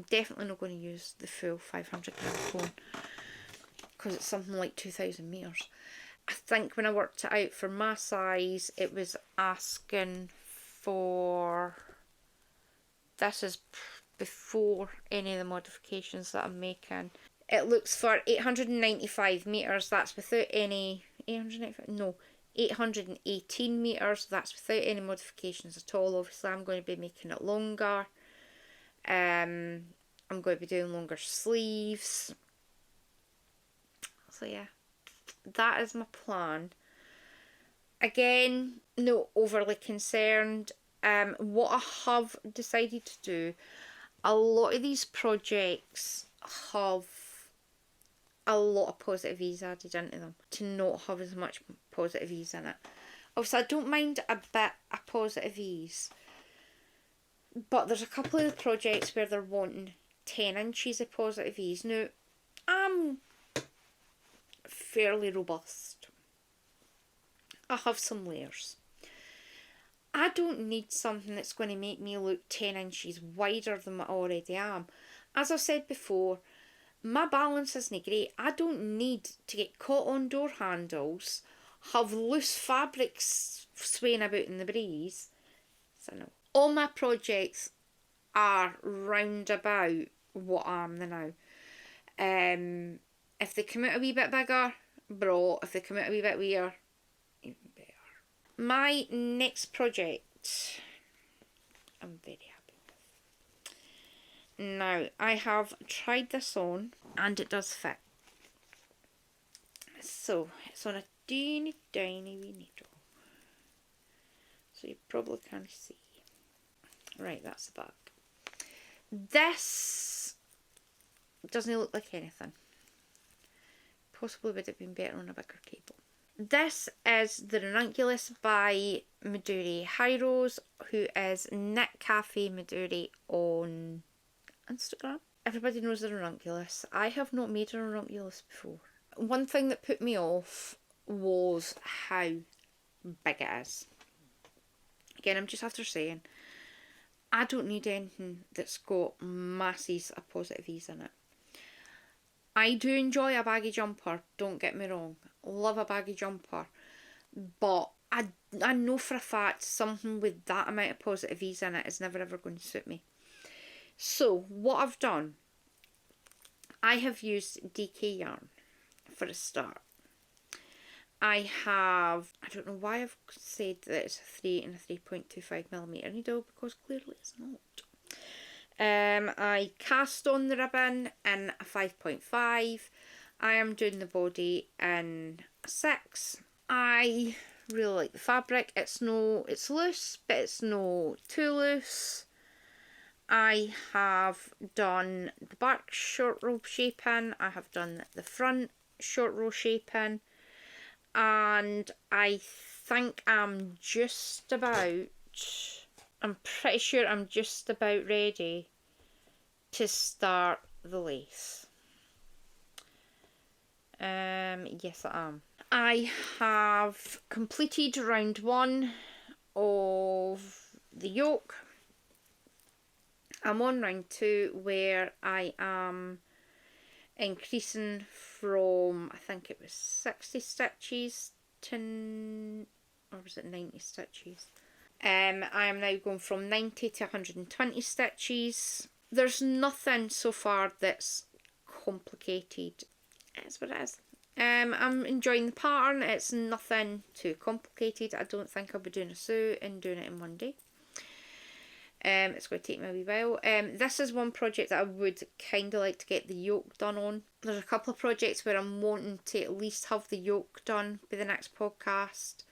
definitely not going to use the full 500 gram cone, because it's something like 2,000 metres. I think when I worked it out for my size, it was asking for, this is before any of the modifications that I'm making. It looks for 895 metres, that's without any, 895, no, 818 metres. That's without any modifications at all. Obviously, I'm going to be making it longer. I'm going to be doing longer sleeves. So yeah, that is my plan. Again, not overly concerned. What I have decided to do, a lot of these projects have a lot of positive E's added into them to not have as much positive E's in it. Obviously, I don't mind a bit of positive E's, but there's a couple of the projects where they're wanting 10 inches of positive E's. Now, I'm fairly robust. I have some layers. I don't need something that's going to make me look 10 inches wider than I already am. As I've said before, my balance isn't great. I don't need to get caught on door handles, have loose fabrics swaying about in the breeze. So no. All my projects are round about what I am now. If they come out a wee bit bigger, bro. If they come out a wee bit weirder, even better. My next project, I'm very happy with. Now, I have tried this on and it does fit. So, it's on a teeny tiny wee needle. So you probably can't see. Right, that's the back. This doesn't look like anything. Possibly would have been better on a bigger cable. This is the Ranunculus by Midori Hyros, who is Knit Cafe Midori on Instagram. Everybody knows the Ranunculus. I have not made a Ranunculus before. One thing that put me off was how big it is. Again, I'm just after saying, I don't need anything that's got masses of positive E's in it. I do enjoy a baggy jumper, don't get me wrong. Love a baggy jumper. But I know for a fact something with that amount of positive E's in it is never ever going to suit me. So, what I've done, I have used DK yarn for a start. I don't know why I've said that it's a 3 and a 3.25mm needle, because clearly it's not. I cast on the ribbon in a 5.5. I am doing the body in a 6. I really like the fabric. It's loose, but it's not too loose. I have done the back short row shaping. I have done the front short row shaping. And I think I'm pretty sure I'm just about ready to start the lace. Yes, I am. I have completed round 1 of the yoke. I'm on round 2 where I am increasing from, I think it was 60 stitches to, or was it 90 stitches? I am now going from 90 to 120 stitches. There's nothing so far that's complicated. It's what it is. I'm enjoying the pattern. It's nothing too complicated. I don't think I'll be doing a sew and doing it in one day. It's going to take me a wee while. This is one project that I would kind of like to get the yoke done on. There's a couple of projects where I'm wanting to at least have the yoke done by the next podcast.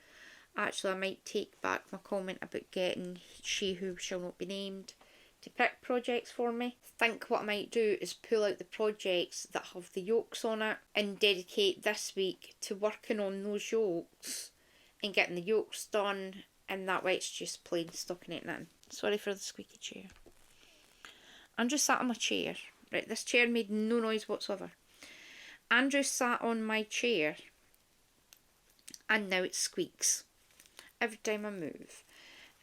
Actually, I might take back my comment about getting She Who Shall Not Be Named to pick projects for me. I think what I might do is pull out the projects that have the yokes on it and dedicate this week to working on those yokes and getting the yokes done, and that way it's just plain stocking it in. Sorry for the squeaky chair. Andrew sat on my chair. Right, this chair made no noise whatsoever. Andrew sat on my chair and now it squeaks every time I move.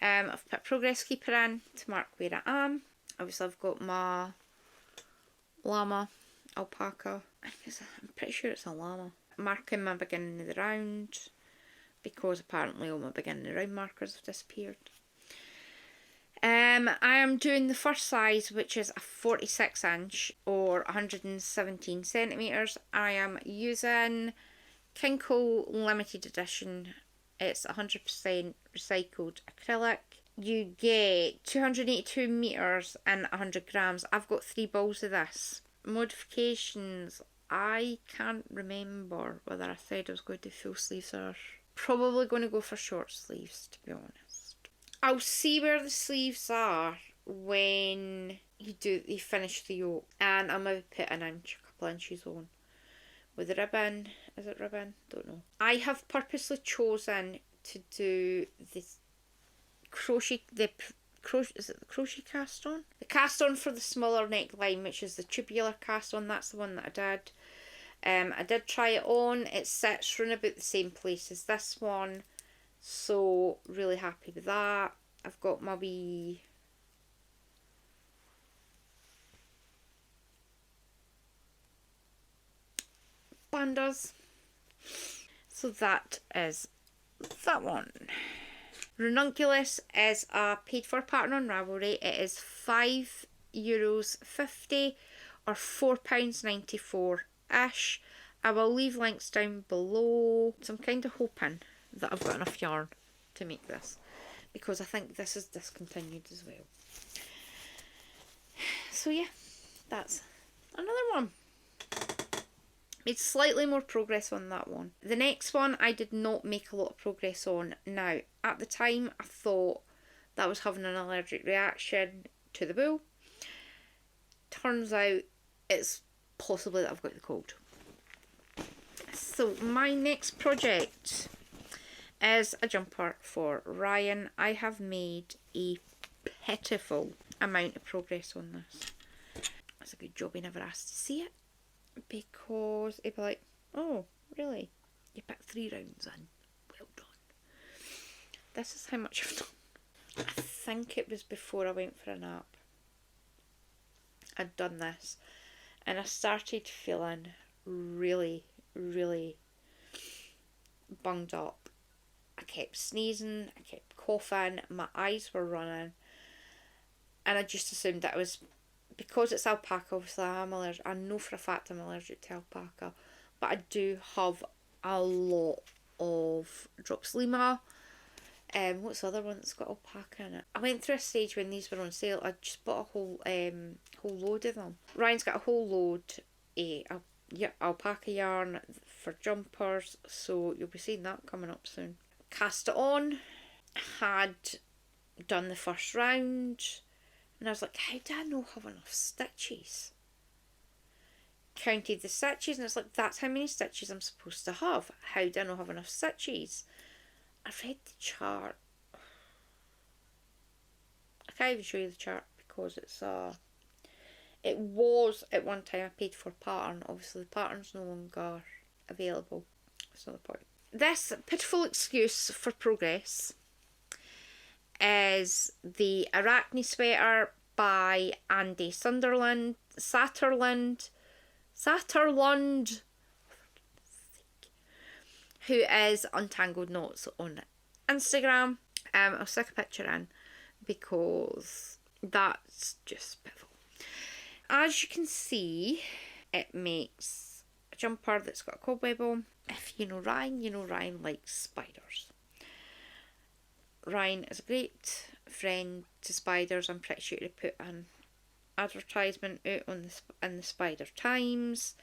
I've put Progress Keeper in to mark where I am. Obviously I've got my llama, alpaca. I'm pretty sure it's a llama. Marking my beginning of the round, because apparently all my beginning of the round markers have disappeared. I am doing the first size, which is a 46 inch or 117 centimetres. I am using Kinko limited edition It's 100% recycled acrylic. You get 282 metres and 100 grams. I've got 3 balls of this. Modifications, I can't remember whether I said I was going to do full sleeves or probably going to go for short sleeves, to be honest. I'll see where the sleeves are when you finish the yoke, and I'll maybe put a couple inches on. With the ribbon, is it ribbon? Don't know. I have purposely chosen to do this crochet cast on? The cast on for the smaller neckline, which is the tubular cast on. That's the one that I did. I did try it on. It sits around about the same place as this one, so really happy with that. I've got my wee bandas, so that is that one. Ranunculus is a paid for pattern on Ravelry. It is €5.50 or £4.94-ish. I will leave links down below. So I'm kind of hoping that I've got enough yarn to make this, because I think this is discontinued as well. So yeah, that's another one. Made slightly more progress on that one. The next one I did not make a lot of progress on. Now, at the time I thought that I was having an allergic reaction to the wool. Turns out it's possibly that I've got the cold. So my next project is a jumper for Ryan. I have made a pitiful amount of progress on this. It's a good job he never asked to see it, because he'd be like, oh, really? You put 3 rounds in? Well done. This is how much I've done. I think it was before I went for a nap. I'd done this, and I started feeling really, really bunged up. I kept sneezing, I kept coughing, my eyes were running, and I just assumed that it was because it's alpaca. Obviously I'm allergic. I know for a fact I'm allergic to alpaca, but I do have a lot of Drops Lima. What's the other one that's got alpaca in it? I went through a stage when these were on sale. I just bought a whole load of them. Ryan's got a whole load of alpaca yarn for jumpers, so you'll be seeing that coming up soon. Cast it on, had done the first round, and I was like, how do I not have enough stitches? Counted the stitches, and it's like, that's how many stitches I'm supposed to have. How do I not have enough stitches? I read the chart. I can't even show you the chart because it was at one time a paid for pattern. Obviously the pattern's no longer available. That's not the point. This pitiful excuse for progress is the Arachne sweater by Andy Satterlund, who is Untangled Knots on Instagram. I'll stick a picture in because that's just pitiful. As you can see, it makes a jumper that's got a cobweb on. If you know Ryan likes spiders. Ryan is a great friend to spiders. I'm pretty sure he put an advertisement out in the Spider Times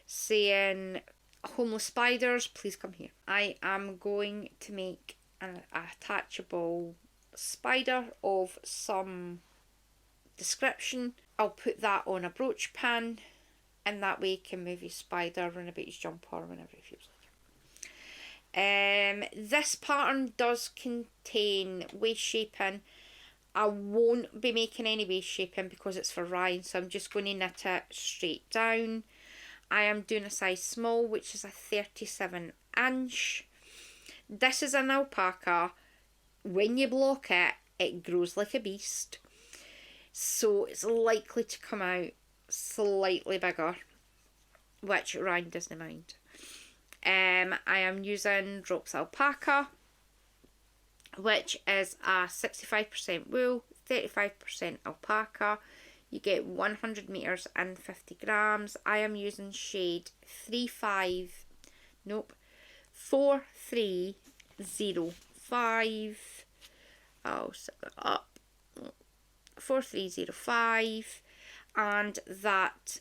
saying, homeless spiders, please come here. I am going to make an attachable spider of some description. I'll put that on a brooch pin, and that way he can move his spider around about his jumper whenever he feels like it. This pattern does contain waist shaping. I won't be making any waist shaping because it's for Ryan, so I'm just going to knit it straight down. I am doing a size small, which is a 37 inch. This is an alpaca. When you block it, it grows like a beast. So it's likely to come out slightly bigger, which Ryan doesn't mind. I am using Drops Alpaca, which is a 65% wool, 35% alpaca. You get 100 meters and 50 grams. I am using shade 43 4305. I'll set that up. 4305, and that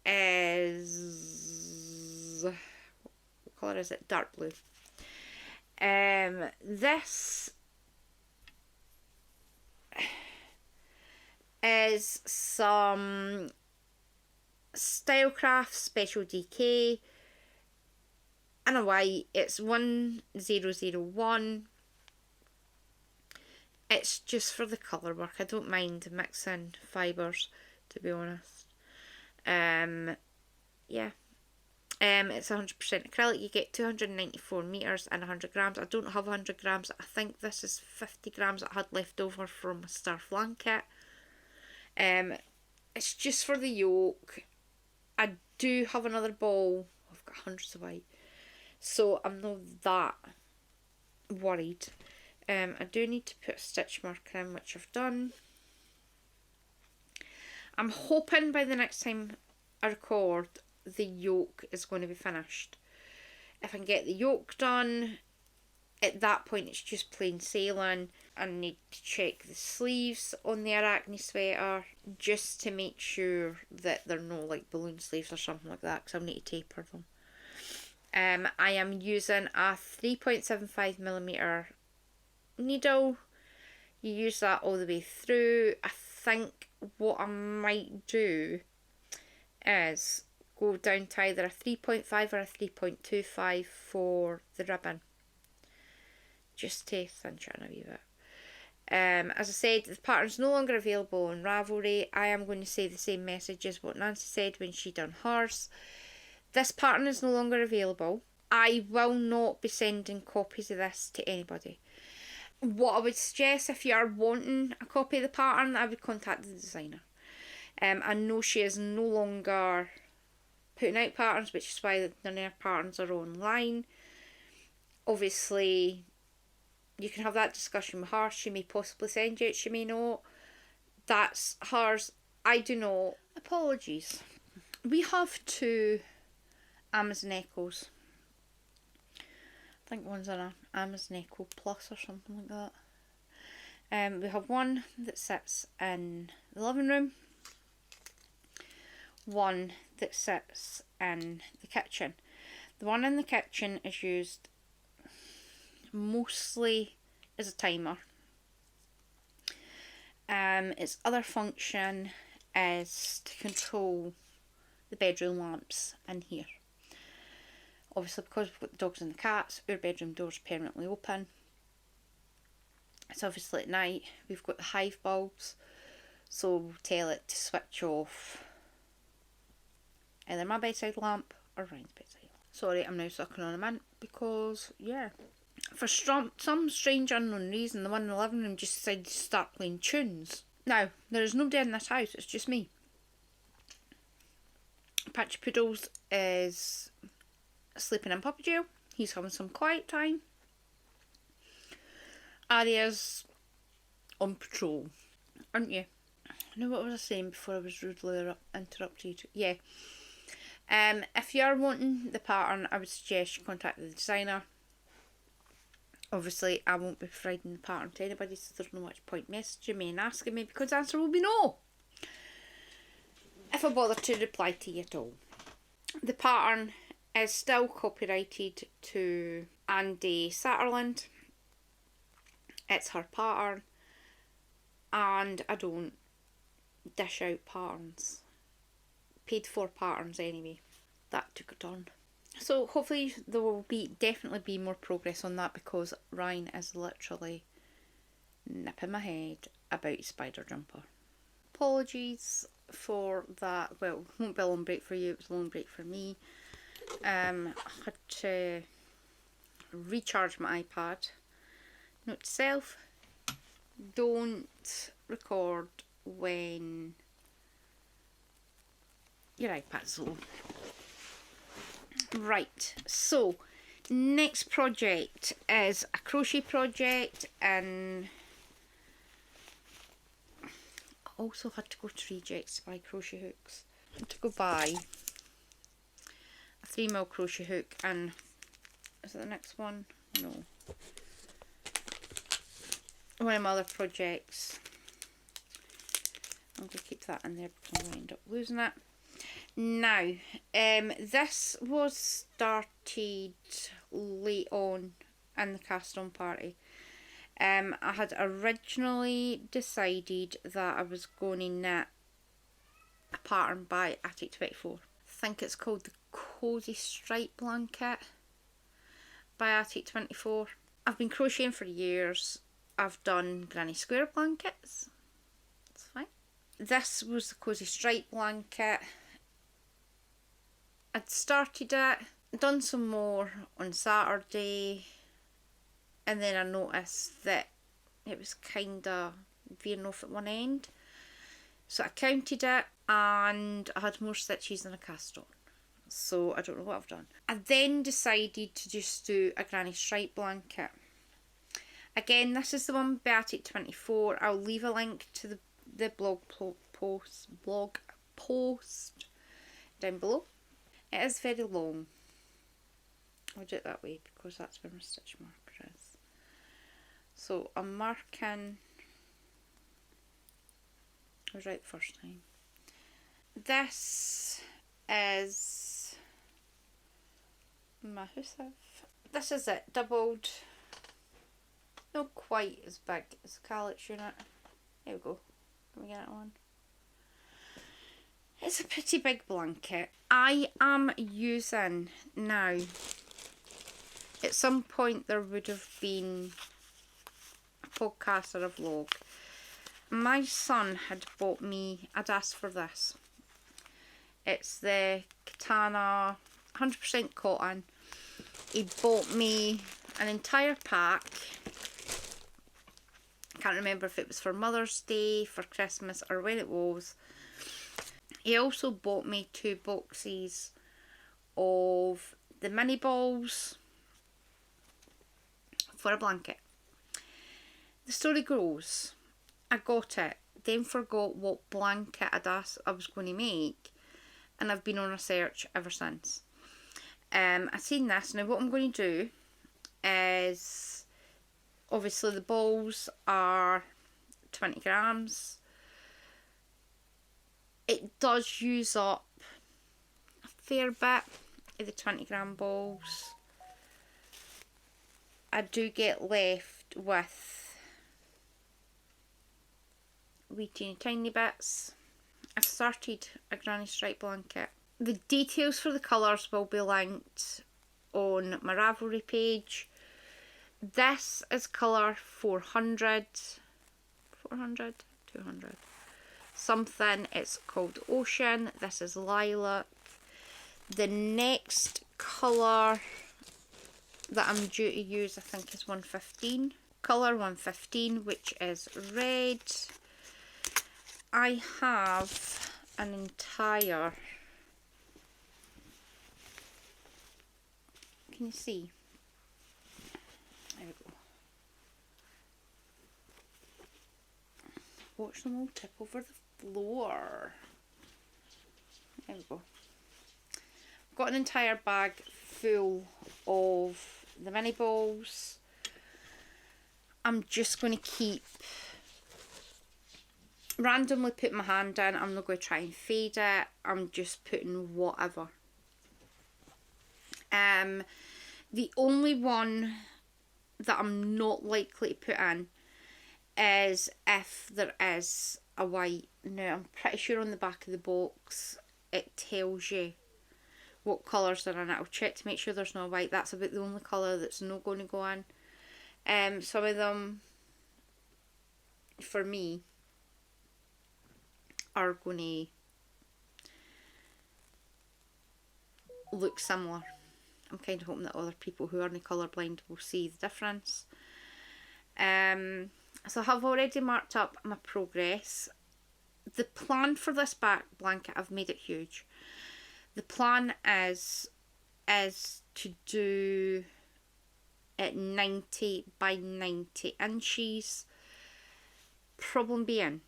is, what colour is it? Dark blue. This is some Stylecraft Special DK in a white. It's 1001. It's just for the colour work. I don't mind mixing fibres, to be honest. Yeah. It's 100% acrylic. You get 294 metres and 100 grams. I don't have 100 grams. I think this is 50 grams that I had left over from my Star Flan kit. It's just for the yoke. I do have another ball. I've got hundreds of white, so I'm not that worried. I do need to put a stitch marker in, which I've done. I'm hoping by the next time I record, the yoke is going to be finished. If I can get the yoke done, at that point it's just plain sailing. I need to check the sleeves on the Arachne sweater just to make sure that they're no like balloon sleeves or something like that, because I'll need to taper them. I am using a 3.75mm needle. You use that all the way through. I think what I might do is go down to either a 3.5 or a 3.25 for the ribbon, just to cinch it in a wee bit. As I said, the pattern's no longer available on Ravelry. I am going to say the same message as what Nancy said when she done hers. This pattern is no longer available. I will not be sending copies of this to anybody. What I would suggest, if you are wanting a copy of the pattern, I would contact the designer. I know she is no longer putting out patterns, which is why none of her patterns are online. Obviously, you can have that discussion with her. She may possibly send you it, she may not. That's hers. I do not. Apologies. We have 2 Amazon Echoes. I think one's an Amazon Echo Plus or something like that. We have one that sits in the living room, one that sits in the kitchen. The one in the kitchen is used mostly as a timer. Its other function is to control the bedroom lamps in here. Obviously, because we've got the dogs and the cats, our bedroom door's permanently open. It's obviously at night. We've got the hive bulbs, so we'll tell it to switch off either my bedside lamp or Ryan's bedside lamp. Sorry, I'm now sucking on a mint because, yeah, for some strange unknown reason, the one in the living room just decided to start playing tunes. Now, there is nobody in this house, it's just me. Patchy Poodles is sleeping in puppy jail. He's having some quiet time. Arya's on patrol, aren't you? I know what was I saying before I was rudely interrupted. Yeah. If you are wanting the pattern, I would suggest you contact the designer. Obviously, I won't be providing the pattern to anybody, so there's no much point messaging me and asking me, because the answer will be no, if I bother to reply to you at all. The pattern is still copyrighted to Andy Satterland. It's her pattern, and I don't dish out patterns. Paid for patterns anyway. That took a turn. So hopefully there will definitely be more progress on that, because Ryan is literally nipping my head about his spider jumper. Apologies for that. Well, it won't be a long break for you, it was a long break for me. I had to recharge my iPad. Note to self, don't record when your iPad's low. Right, so next project is a crochet project, and I also had to go to Rejects to buy crochet hooks. I had to go buy a 3mm crochet hook, and Is it the next one? No. One of my other projects. I'm going to keep that in there because I'm going to end up losing it. Now, this was started late on in the cast on party. I had originally decided that I was going to knit a pattern by Attic 24. I think it's called the Cozy Stripe Blanket by Attic 24. I've been crocheting for years. I've done granny square blankets. It's fine. This was the Cozy Stripe Blanket. I'd started it, done some more on Saturday, and then I noticed that it was kind of veering off at one end. So I counted it, and I had more stitches than I cast on. So I don't know what I've done. I then decided to just do a granny stripe blanket. Again, this is the one by Attic 24. I'll leave a link to the blog post down below. It is very long. I'll do it that way because that's where my stitch marker is. So I'm marking. I was right the first time. This is my hoosev. This is it, doubled. Not quite as big as the Calyx unit. There we go. Can we get it on? It's a pretty big blanket. I am using now. At some point there would have been a podcast or a vlog. My son had bought me, I'd asked for this. It's the Katana 100% cotton. He bought me an entire pack. I can't remember if it was for Mother's Day, for Christmas, or when it was. He also bought me 2 boxes of the mini balls for a blanket. The story goes, I got it, then forgot what blanket I'd asked I was going to make, and I've been on a search ever since. I've seen this. Now what I'm going to do is, obviously the balls are 20 grams. It does use up a fair bit of the 20 gram balls. I do get left with wee tiny bits. I've started a granny stripe blanket. The details for the colours will be linked on my Ravelry page. This is colour 400, 200. Something, it's called Ocean. This is Lilac. The next colour that I'm due to use, I think, is 115. Colour 115, which is red. I have an entire... Can you see? There we go. Watch them all tip over the floor. There we go. I've got an entire bag full of the mini balls. I'm just going to keep randomly putting my hand in. I'm not going to try and fade it. I'm just putting whatever. The only one that I'm not likely to put in is if there is a white. Now I'm pretty sure on the back of the box it tells you what colours are in it. I'll check to make sure there's no white. That's about the only colour that's not going to go in. Some of them, for me, are going to look similar. I'm kind of hoping that other people who aren't colourblind will see the difference. So I have already marked up my progress. The plan for this back blanket, I've made it huge. The plan is to do it 90 by 90 inches. Problem being,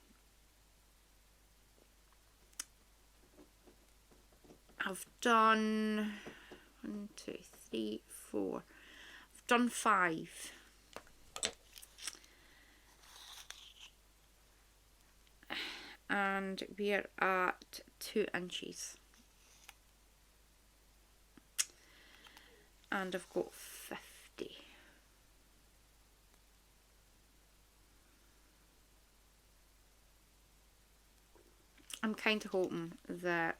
I've done 1, 2, 3, 4. done 5. And we're at 2 inches. And I've got 50. I'm kind of hoping that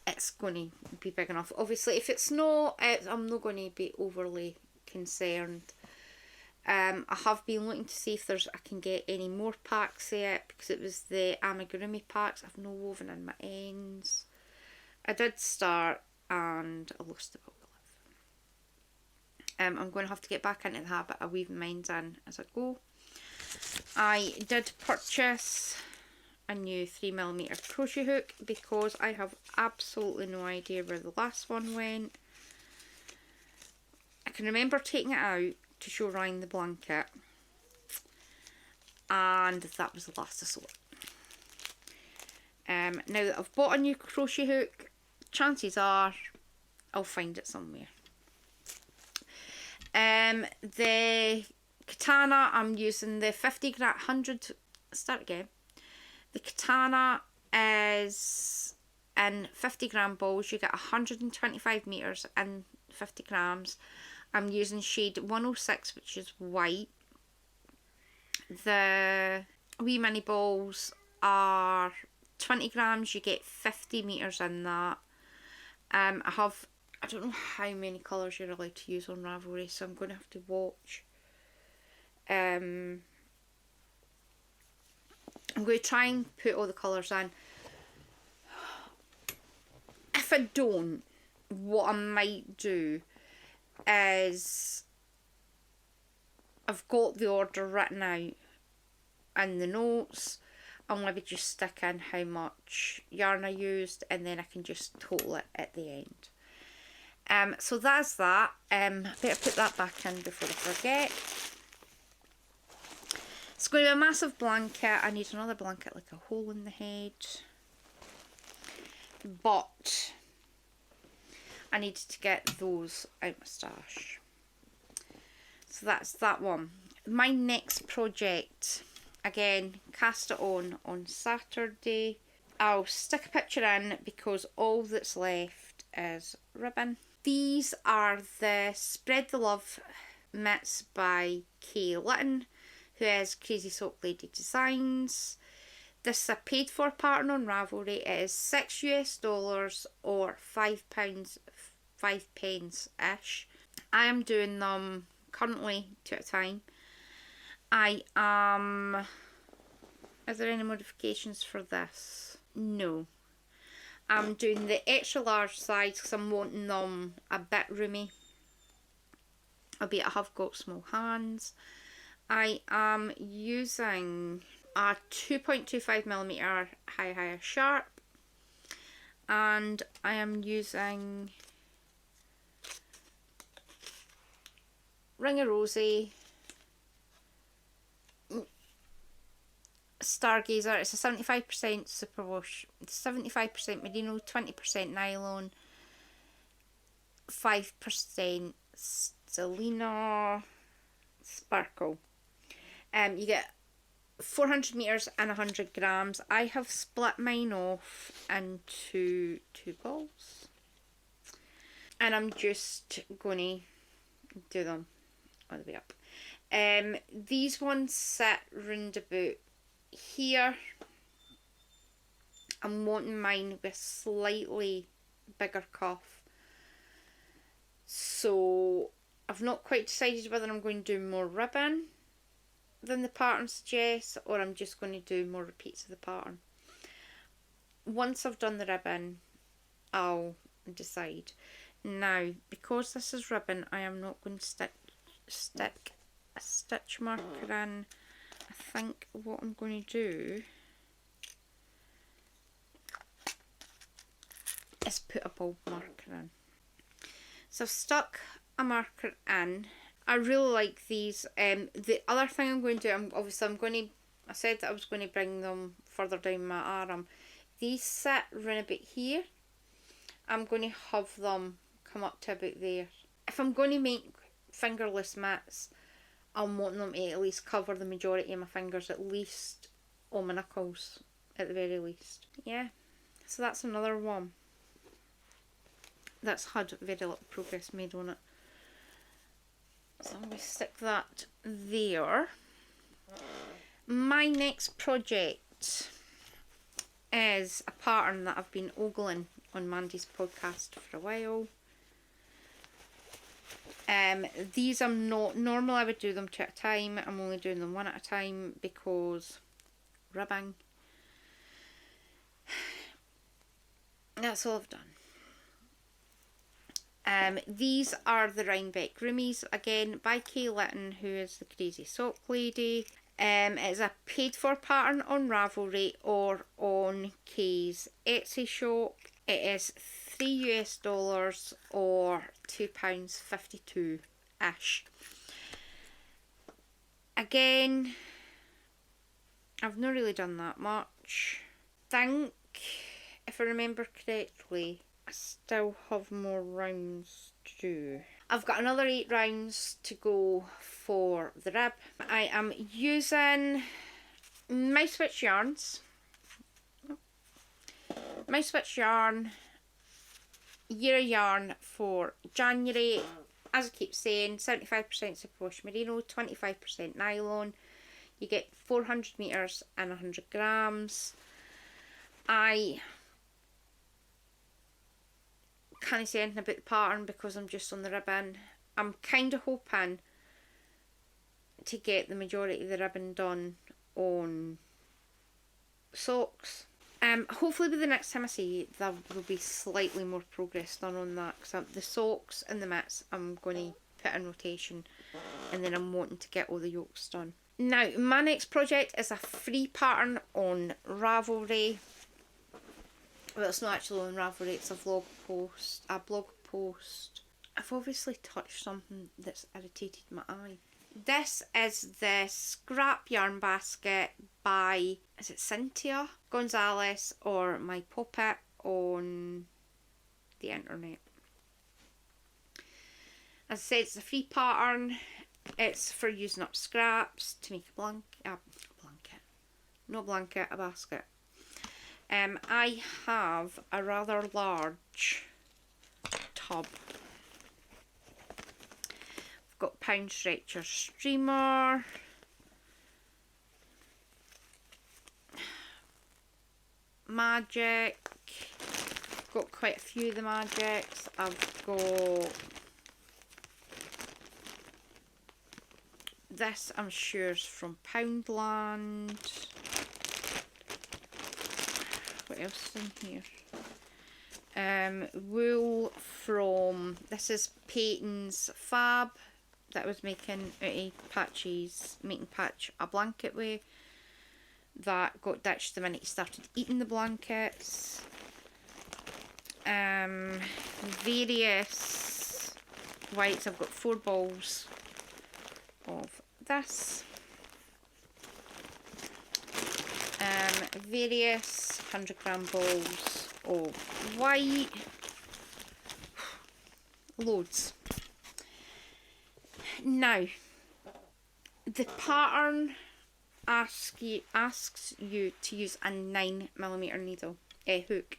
it's going to be big enough. Obviously, if it's not, I'm not going to be overly concerned. I have been looking to see if I can get any more packs yet, because it was the amigurumi packs. I've no woven in my ends. I did start and I lost about the live. I'm going to have to get back into the habit of weaving mine in as I go. I did purchase a new 3mm crochet hook because I have absolutely no idea where the last one went. I can remember taking it out to show Ryan the blanket, and that was the last I saw it. Now that I've bought a new crochet hook, chances are I'll find it somewhere. The katana, I'm using the 100. Start again. The katana is in 50g balls. You get 125 meters and 50 grams. I'm using shade 106, which is white. The wee mini balls are 20 grams. You get 50 meters in that. I don't know how many colours you're allowed to use on Ravelry, so I'm going to have to watch. I'm going to try and put all the colours in. If I don't, what I might do is, I've got the order written out in the notes. I'll maybe just stick in how much yarn I used, and then I can just total it at the end. So that's that. Better put that back in before I forget. It's going to be a massive blanket. I need another blanket like a hole in the head. But I needed to get those out my stash. So that's that one. My next project, again, cast it on Saturday. I'll stick a picture in because all that's left is ribbon. These are the Spread the Love mitts by Litton, who is Crazy Sock Lady Designs. This is a paid for pattern on Ravelry. It is $6 or £5, 5 pence ish. I am doing them currently 2 at a time. Is there any modifications for this? No. I'm doing the extra large size because I'm wanting them a bit roomy. Albeit I have got small hands. I am using a 2.25mm high sharp, and I am using Ring of Rosie Stargazer. It's a 75% superwash, 75% merino, 20% nylon, 5% Selena sparkle. You get 400 meters and 100 grams. I have split mine off into 2 balls, and I'm just going to do them all the way up. These ones sit round about here. I'm wanting mine with slightly bigger cuff, so I've not quite decided whether I'm going to do more ribbon than the pattern suggests, or I'm just going to do more repeats of the pattern. Once I've done the ribbon, I'll decide. Now, because this is ribbon, I am not going to stick a stitch marker in. I think what I'm going to do is put a bulb marker in. So I've stuck a marker in. I really like these. The other thing I'm going to do, I said that I was going to bring them further down my arm. These sit round about here. I'm going to have them come up to about there. If I'm going to make fingerless mitts, I'm wanting them to at least cover the majority of my fingers, at least on my knuckles, at the very least. Yeah, so that's another one that's had very little progress made on it. So I'm going to stick that there. My next project is a pattern that I've been ogling on Mandy's podcast for a while. These I'm not, normally I would do them two at a time. I'm only doing them one at a time because ribbing. That's all I've done. These are the Rhinebeck Roomies, again by Kay Litton, who is the Crazy Sock Lady. It's a paid for pattern on Ravelry or on Kay's Etsy shop. It is $3 or £2.52-ish. Again, I've not really done that much. I think, if I remember correctly, I still have more rounds to do. I've got another 8 rounds to go for the rib. I am using my switch yarns. My switch yarn, year of yarn for January. As I keep saying, 75% superwash merino, 25% nylon. You get 400 metres and 100 grams. I can't say anything about the pattern because I'm just on the ribbon. I'm kind of hoping to get the majority of the ribbon done on socks. Hopefully by the next time I see you, there will be slightly more progress done on that, because the socks and the mitts I'm going to put in rotation, and then I'm wanting to get all the yokes done. Now, my next project is a free pattern on Ravelry. Well, it's not actually on Ravelry, it's a blog post. I've obviously touched something that's irritated my eye. This is the scrap yarn basket by, is it Cynthia Gonzalez, or my Poppet on the internet. As I said, it's a free pattern. It's for using up scraps to make a basket. I have a rather large tub. I've got pound stretcher streamer, magic. I've got quite a few of the magics. I've got this, I'm sure, is from Poundland. What else is in here? Wool from, this is Peyton's Fab that I was making out of patches, making patch a blanket with. That got ditched the minute he started eating the blankets. Various whites, I've got 4 balls of this. Various 100-gram balls of white. Loads. Now, the pattern asks you to use a 9mm needle hook.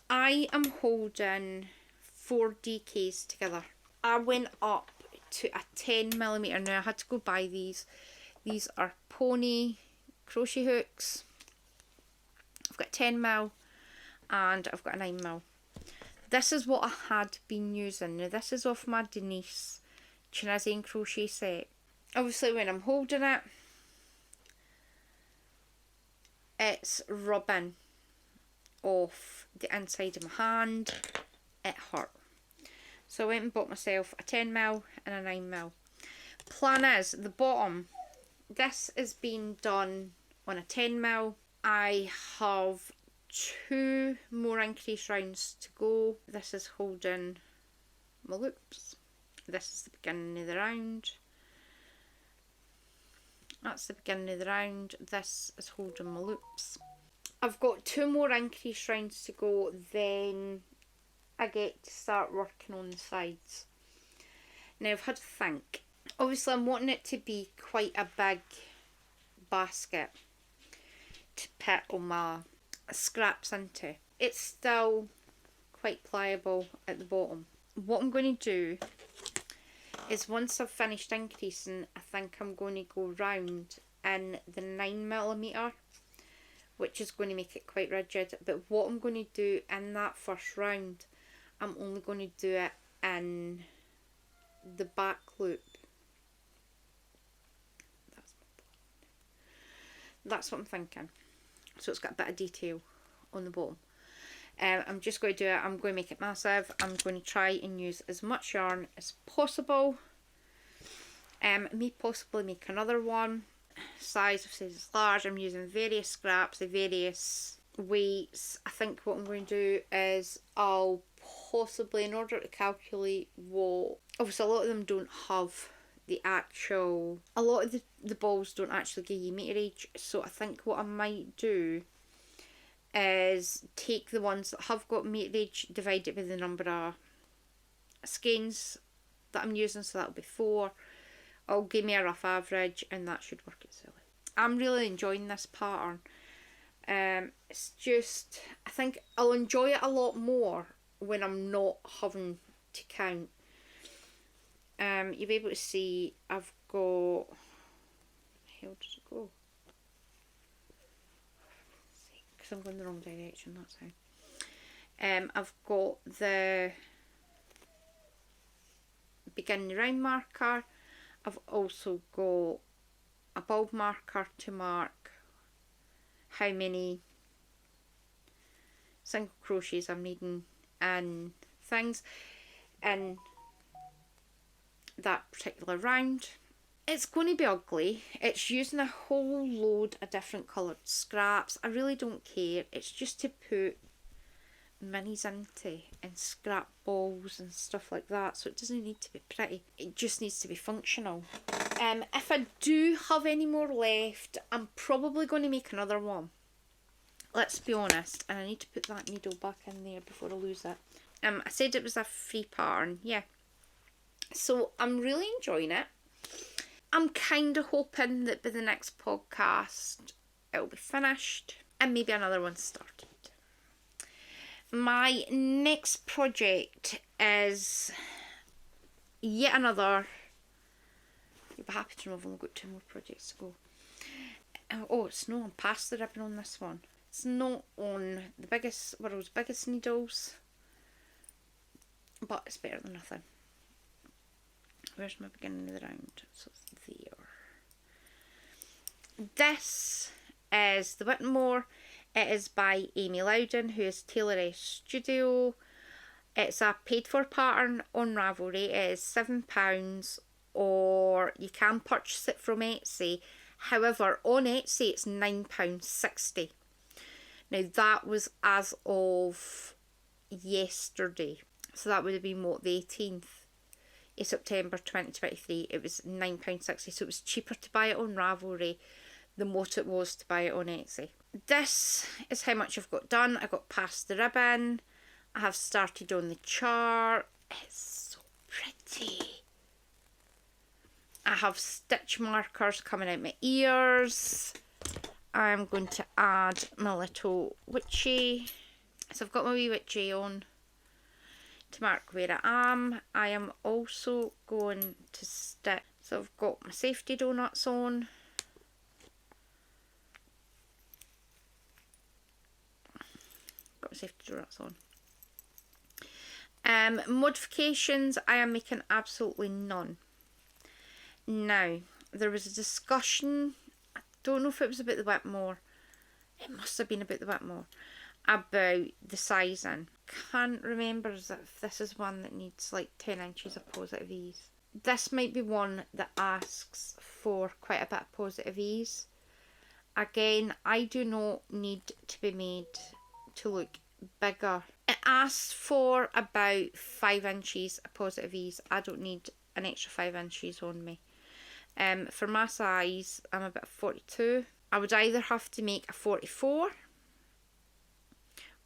I am holding 4 DKs together. I went up to a 10mm. Now I had to go buy these. These are Pony crochet hooks. I've got 10mm and I've got a 9mm. This is what I had been using. Now this is off my Denise Tunisian crochet set. Obviously when I'm holding it, it's rubbing off the inside of my hand. It hurt. So I went and bought myself a 10mm and a 9mm. Plan is, the bottom, this is being done on a 10mm. I have 2 more increase rounds to go. This is holding my loops. This is the beginning of the round. That's the beginning of the round. This is holding my loops. I've got 2 more increase rounds to go, then I get to start working on the sides. Now I've had to think. Obviously I'm wanting it to be quite a big basket to put all my scraps into. It's still quite pliable at the bottom. What I'm going to do is once I've finished increasing, I think I'm going to go round in the 9mm, which is going to make it quite rigid. But what I'm going to do in that first round, I'm only going to do it in the back loop. That's what I'm thinking. So it's got a bit of detail on the bottom. I'm just going to do it. I'm going to make it massive. I'm going to try and use as much yarn as possible. Me possibly make another one. Size of says it's large. I'm using various scraps, the various weights. I think what I'm going to do is I'll possibly, in order to calculate what, obviously a lot of them don't have the actual, a lot of the balls don't actually give you meterage, so I think what I might do is take the ones that have got meterage, divide it by the number of skeins that I'm using, so that'll be 4. It'll give me a rough average and that should work itself. I'm really enjoying this pattern. It's just, I think I'll enjoy it a lot more when I'm not having to count. You'll be able to see I've got, where the hell does it go? Because I'm going the wrong direction, that's how. I've got the begin the round marker. I've also got a bulb marker to mark how many single crochets I'm needing and things in that particular round. It's going to be ugly. It's using a whole load of different coloured scraps. I really don't care. It's just to put minis into and scrap balls and stuff like that, so it doesn't need to be pretty. It just needs to be functional. If I do have any more left, I'm probably going to make another one. Let's be honest, and I need to put that needle back in there before I lose it. I said it was a free pattern, yeah. So I'm really enjoying it. I'm kind of hoping that by the next podcast it'll be finished and maybe another one started. My next project is yet another. You'll be happy to know I've only got 2 more projects to go. Oh, it's not. I'm past the ribbon on this one. It's not on the world's biggest needles, but it's better than nothing. Where's my beginning of the round? So it's there. This is the Whitmore. It is by Amy Loudon, who is Tailor S Studio. It's a paid for pattern on Ravelry. It is £7, or you can purchase it from Etsy. However, on Etsy it's £9.60. Now that was as of yesterday, so that would have been what, the 18th of September 2023. It was £9.60, so it was cheaper to buy it on Ravelry than what it was to buy it on Etsy. This is how much I've got done. I got past the ribbon. I have started on the chart. It's so pretty. I have stitch markers coming out my ears. I'm going to add my little witchy. So I've got my wee witchy on to mark where I am. I am also going to stitch. So I've got my safety donuts on. Got my safety donuts on. Modifications, I am making absolutely none. Now, there was a discussion, I don't know if it was about the Whitmore, it must have been about the Whitmore, about the sizing. Can't remember if this is one that needs like 10 inches of positive ease. This might be one that asks for quite a bit of positive ease. Again, I do not need to be made to look bigger. It asks for about 5 inches of positive ease. I don't need an extra 5 inches on me. For my size, I'm about 42. I would either have to make a 44,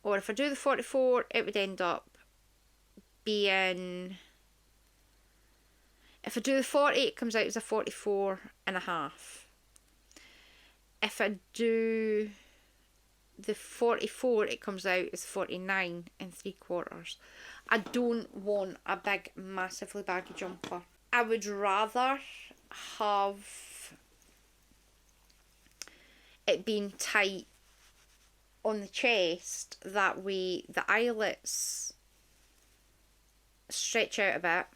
or if I do the 44, it would end up being, if I do the 40, it comes out as a 44.5. If I do the 44, it comes out as 49.75. I don't want a big, massively baggy jumper. I would rather have it being tight on the chest, that way the eyelets stretch out a bit.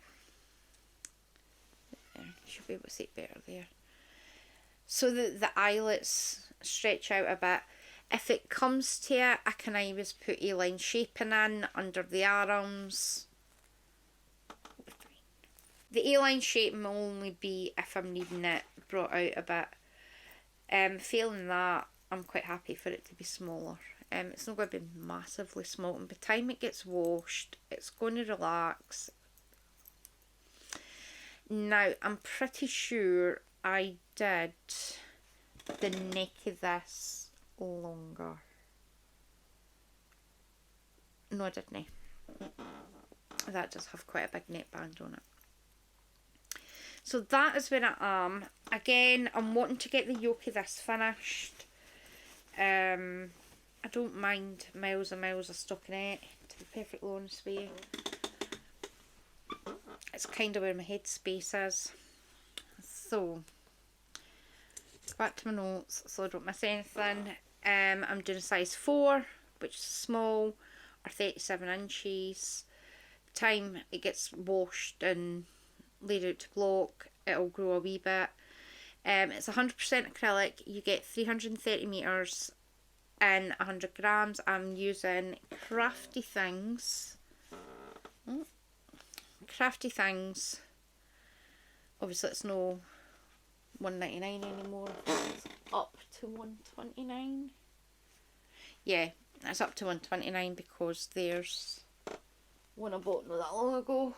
You should be able to see it better there. So that the eyelets stretch out a bit. If it comes to it, I can always put A-line shaping in under the arms. The A-line shaping will only be if I'm needing it brought out a bit. Failing that, I'm quite happy for it to be smaller. It's not going to be massively small, and by the time it gets washed, it's going to relax. Now, I'm pretty sure I did the neck of this longer. No, I didn't. That does have quite a big neckband on it. So that is where I am. Again, I'm wanting to get the yoke of this finished. I don't mind miles and miles of stockinette, to be perfectly honest with you. It's kind of where my headspace is. So, back to my notes so I don't miss anything. I'm doing a size 4, which is small, or 37 inches. By the time it gets washed and laid out to block, it'll grow a wee bit. It's 100% acrylic. You get 330 metres in 100 grams. I'm using Crafty Things. Crafty Things. Obviously it's no $1.99 anymore. It's up to $1.29. Yeah, it's up to $1.29 because there's one I bought not that long ago.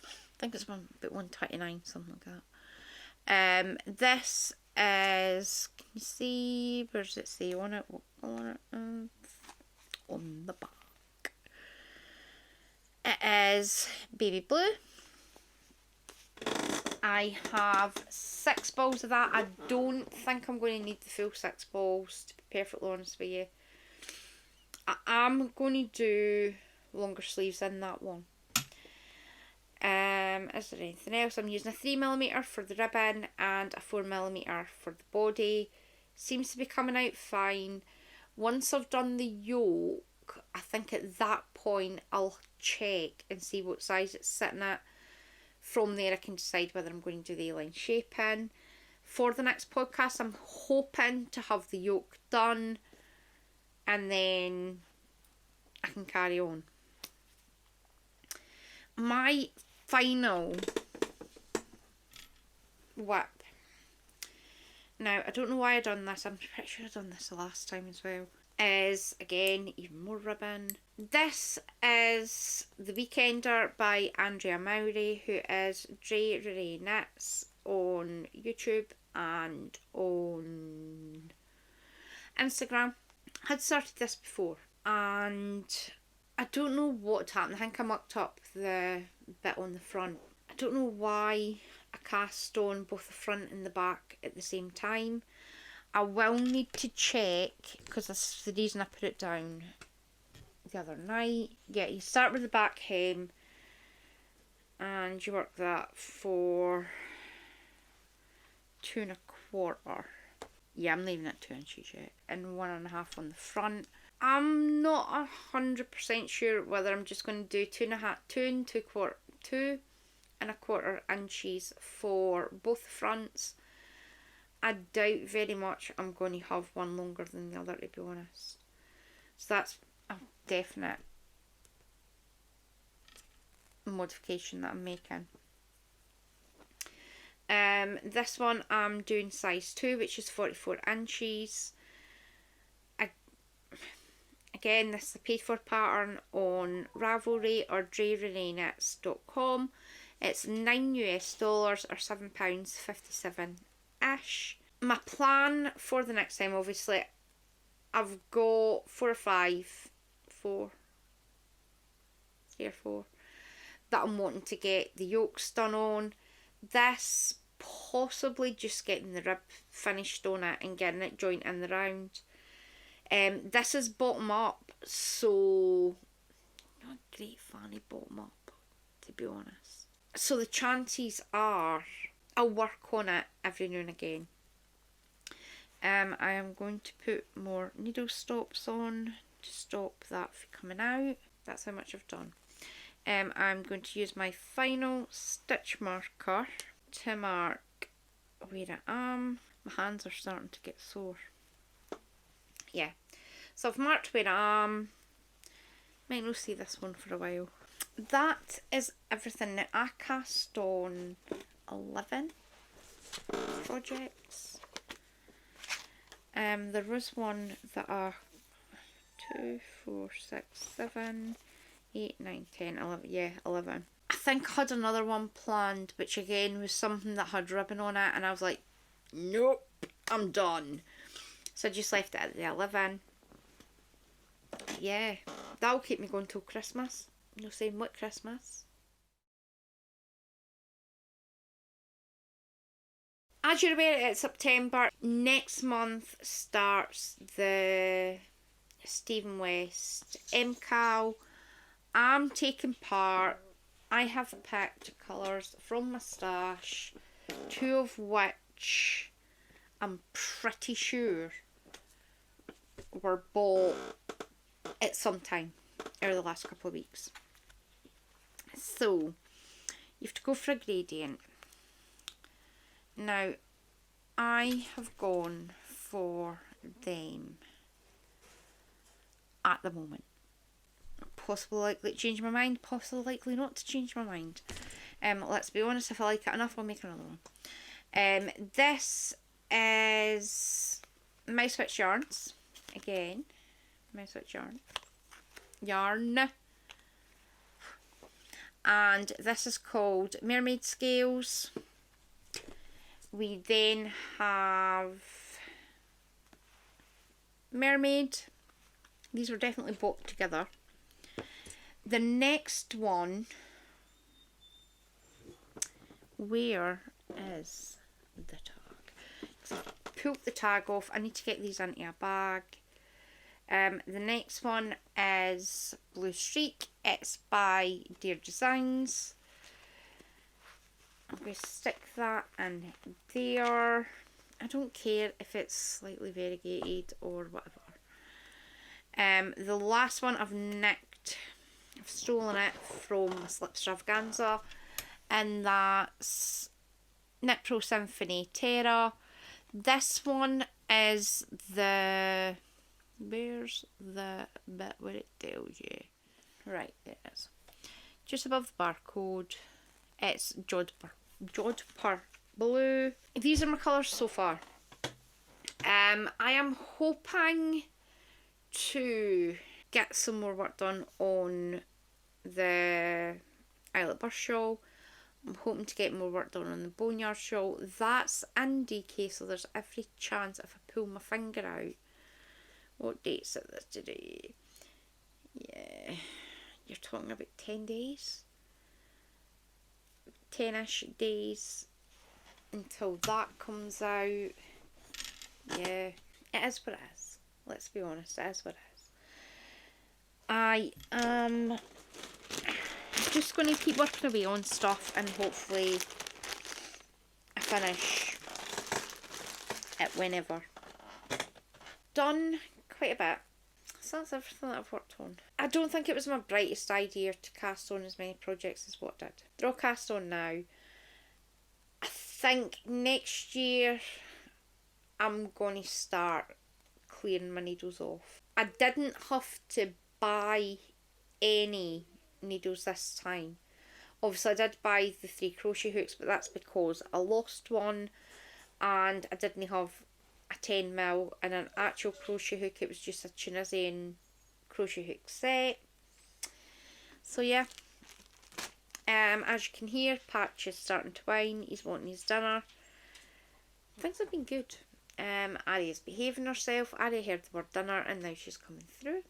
I think it's about $1.29, something like that. This is, can you see, where does it say on it? On the back. It is baby blue. I have 6 balls of that. I don't think I'm going to need the full 6 balls, to be perfectly honest with you. I am going to do longer sleeves in that one. Is there anything else? I'm using a 3mm for the ribbon and a 4mm for the body. Seems to be coming out fine. Once I've done the yoke, I think at that point I'll check and see what size it's sitting at. From there I can decide whether I'm going to do the A-line shaping. For the next podcast, I'm hoping to have the yoke done and then I can carry on. My final whip. Now, I don't know why I've done this. I'm pretty sure I've done this the last time as well. Is, again, even more ribbon. This is The Weekender by Andrea Mowry, who is WestKnits on YouTube and on Instagram. I had started this before and I don't know what happened. I think I mucked up the bit on the front. I don't know why I cast on both the front and the back at the same time. I will need to check, because that's the reason I put it down the other night. Yeah, you start with the back hem and you work that for 2 1/4. Yeah, I'm leaving it 2 inches yet. And 1 1/2 on the front. I'm not 100% sure whether I'm just going to do 2 1/4 inches for both fronts. I doubt very much I'm going to have one longer than the other, to be honest. So that's a definite modification that I'm making. This one I'm doing size 2, which is 44 inches. Again, this is a paid for pattern on Ravelry or drereneknits.com. It's $9 or £7.57-ish. My plan for the next time, obviously, I've got 4 or 5. 3 or 4. that I'm wanting to get the yokes done on. This, possibly just getting the rib finished on it and getting it joint in the round. This is bottom up, so not a great fan of bottom up, to be honest. So the chances are I'll work on it every now and again. I am going to put more needle stops on to stop that from coming out. That's how much I've done. I'm going to use my final stitch marker to mark where I am. My hands are starting to get sore. Yeah, so I've marked where I am. Might not see this one for a while. That is everything. Now I cast on 11 projects. There was one that 2, 4, 6, 7, 8, 9, 10, 11. Yeah, 11. I think I had another one planned, which again was something that had ribbon on it, and I was like, nope, I'm done. So I just left it at the 11. Yeah, that'll keep me going till Christmas. No saying what Christmas. As you're aware, it's September. Next month starts the Stephen West MKAL. I'm taking part. I have picked colours from my stash, 2 of which I'm pretty sure were bought at some time over the last couple of weeks. So you have to go for a gradient. Now I have gone for them at the moment. Possibly likely to change my mind, possibly likely not to change my mind. Let's be honest, if I like it enough, I'll make another one. This is My Switch Yarns. Again, My Switch Yarn. And this is called Mermaid Scales. We then have Mermaid. These were definitely bought together. The next one, where is the tag? So I've pulled the tag off. I need to get these into a bag. The next one is Blue Streak. It's by Dear Designs. I'm going to stick that in there. I don't care if it's slightly variegated or whatever. The last one I've nicked. I've stolen it from Slipstravaganza, and that's Knit Pro Symphony Terra. This one is the... Where's the bit where it tells you? Right, there it is. Just above the barcode. It's Jodhpur Blue. These are my colours so far. I am hoping to get some more work done on the Eyelet Burst shawl. I'm hoping to get more work done on the Boneyard shawl. That's in DK, so there's every chance if I pull my finger out. What date's it this today? Yeah, you're talking about 10 days? 10-ish days until that comes out. Yeah, it is what it is. Let's be honest, it is what it is. I am just going to keep working away on stuff and hopefully I finish it whenever. Done quite a bit. So that's everything that I've worked on. I don't think it was my brightest idea to cast on as many projects as what I did. They're all cast on now. I think next year I'm going to start clearing my needles off. I didn't have to buy any needles this time. Obviously I did buy the 3 crochet hooks, but that's because I lost one and I didn't have a 10mm and an actual crochet hook. It was just a Tunisian crochet hook set. So yeah, as you can hear, Patch is starting to whine. He's wanting his dinner. Things have been good. Arya's behaving herself. Arya heard the word dinner and now she's coming through.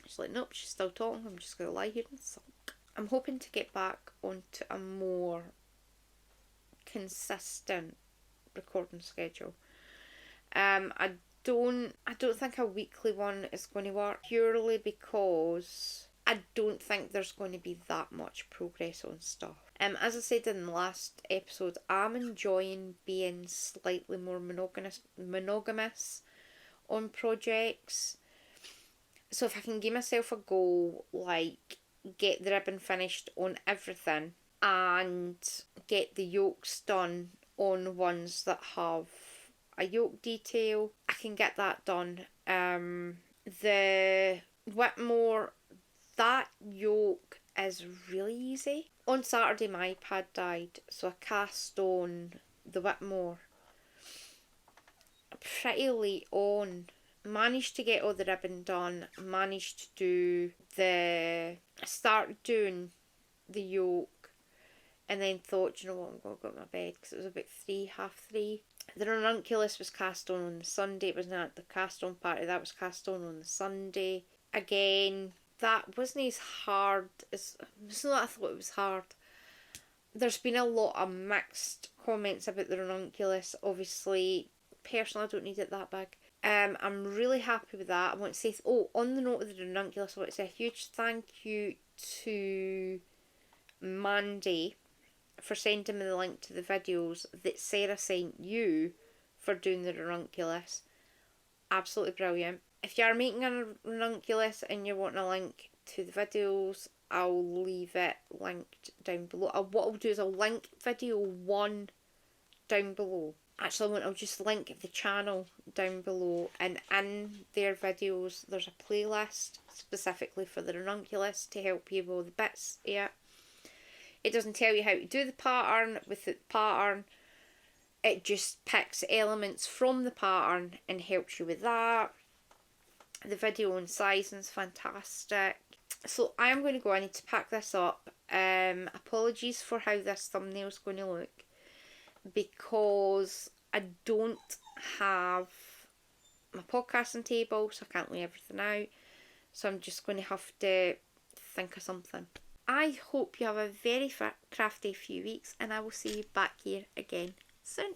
She's like, nope, she's still talking. I'm just going to lie here and sulk. I'm hoping to get back onto a more consistent recording schedule. I don't think a weekly one is going to work, purely because I don't think there's going to be that much progress on stuff. As I said in the last episode, I'm enjoying being slightly more monogamous on projects. So if I can give myself a goal, like get the ribbon finished on everything and get the yolks done on ones that have a yoke detail, I can get that done. The Whitmore, that yoke is really easy. On Saturday my iPad died, so I cast on the Whitmore pretty late on. Managed to get all the ribbon done, managed to start doing the yoke, and then thought, you know what, I'm going to go to my bed, because it was about 3:30. The ranunculus was cast on the Sunday. It was not the cast on party, that was cast on the Sunday. Again, that wasn't as hard as, it's not that I thought it was hard. There's been a lot of mixed comments about the ranunculus. Obviously, personally, I don't need it that big. I'm really happy with that. I want to say, on the note of the ranunculus, I want to say a huge thank you to Mandy for sending me the link to the videos that Sarah sent you for doing the ranunculus. Absolutely brilliant. If you are making a ranunculus and you're wanting a link to the videos, I'll leave it linked down below. What I'll do is I'll link video 1 down below. Actually, I'll just link the channel down below, and in their videos there's a playlist specifically for the ranunculus to help you with all the bits. Yeah, it doesn't tell you how to do the pattern with the pattern, it just picks elements from the pattern and helps you with that. The video on sizing is fantastic. So I am going to go, I need to pack this up. Apologies for how this thumbnail is going to look, because I don't have my podcasting table, so I can't lay everything out. So I'm just going to have to think of something. I hope you have a very crafty few weeks, and I will see you back here again soon.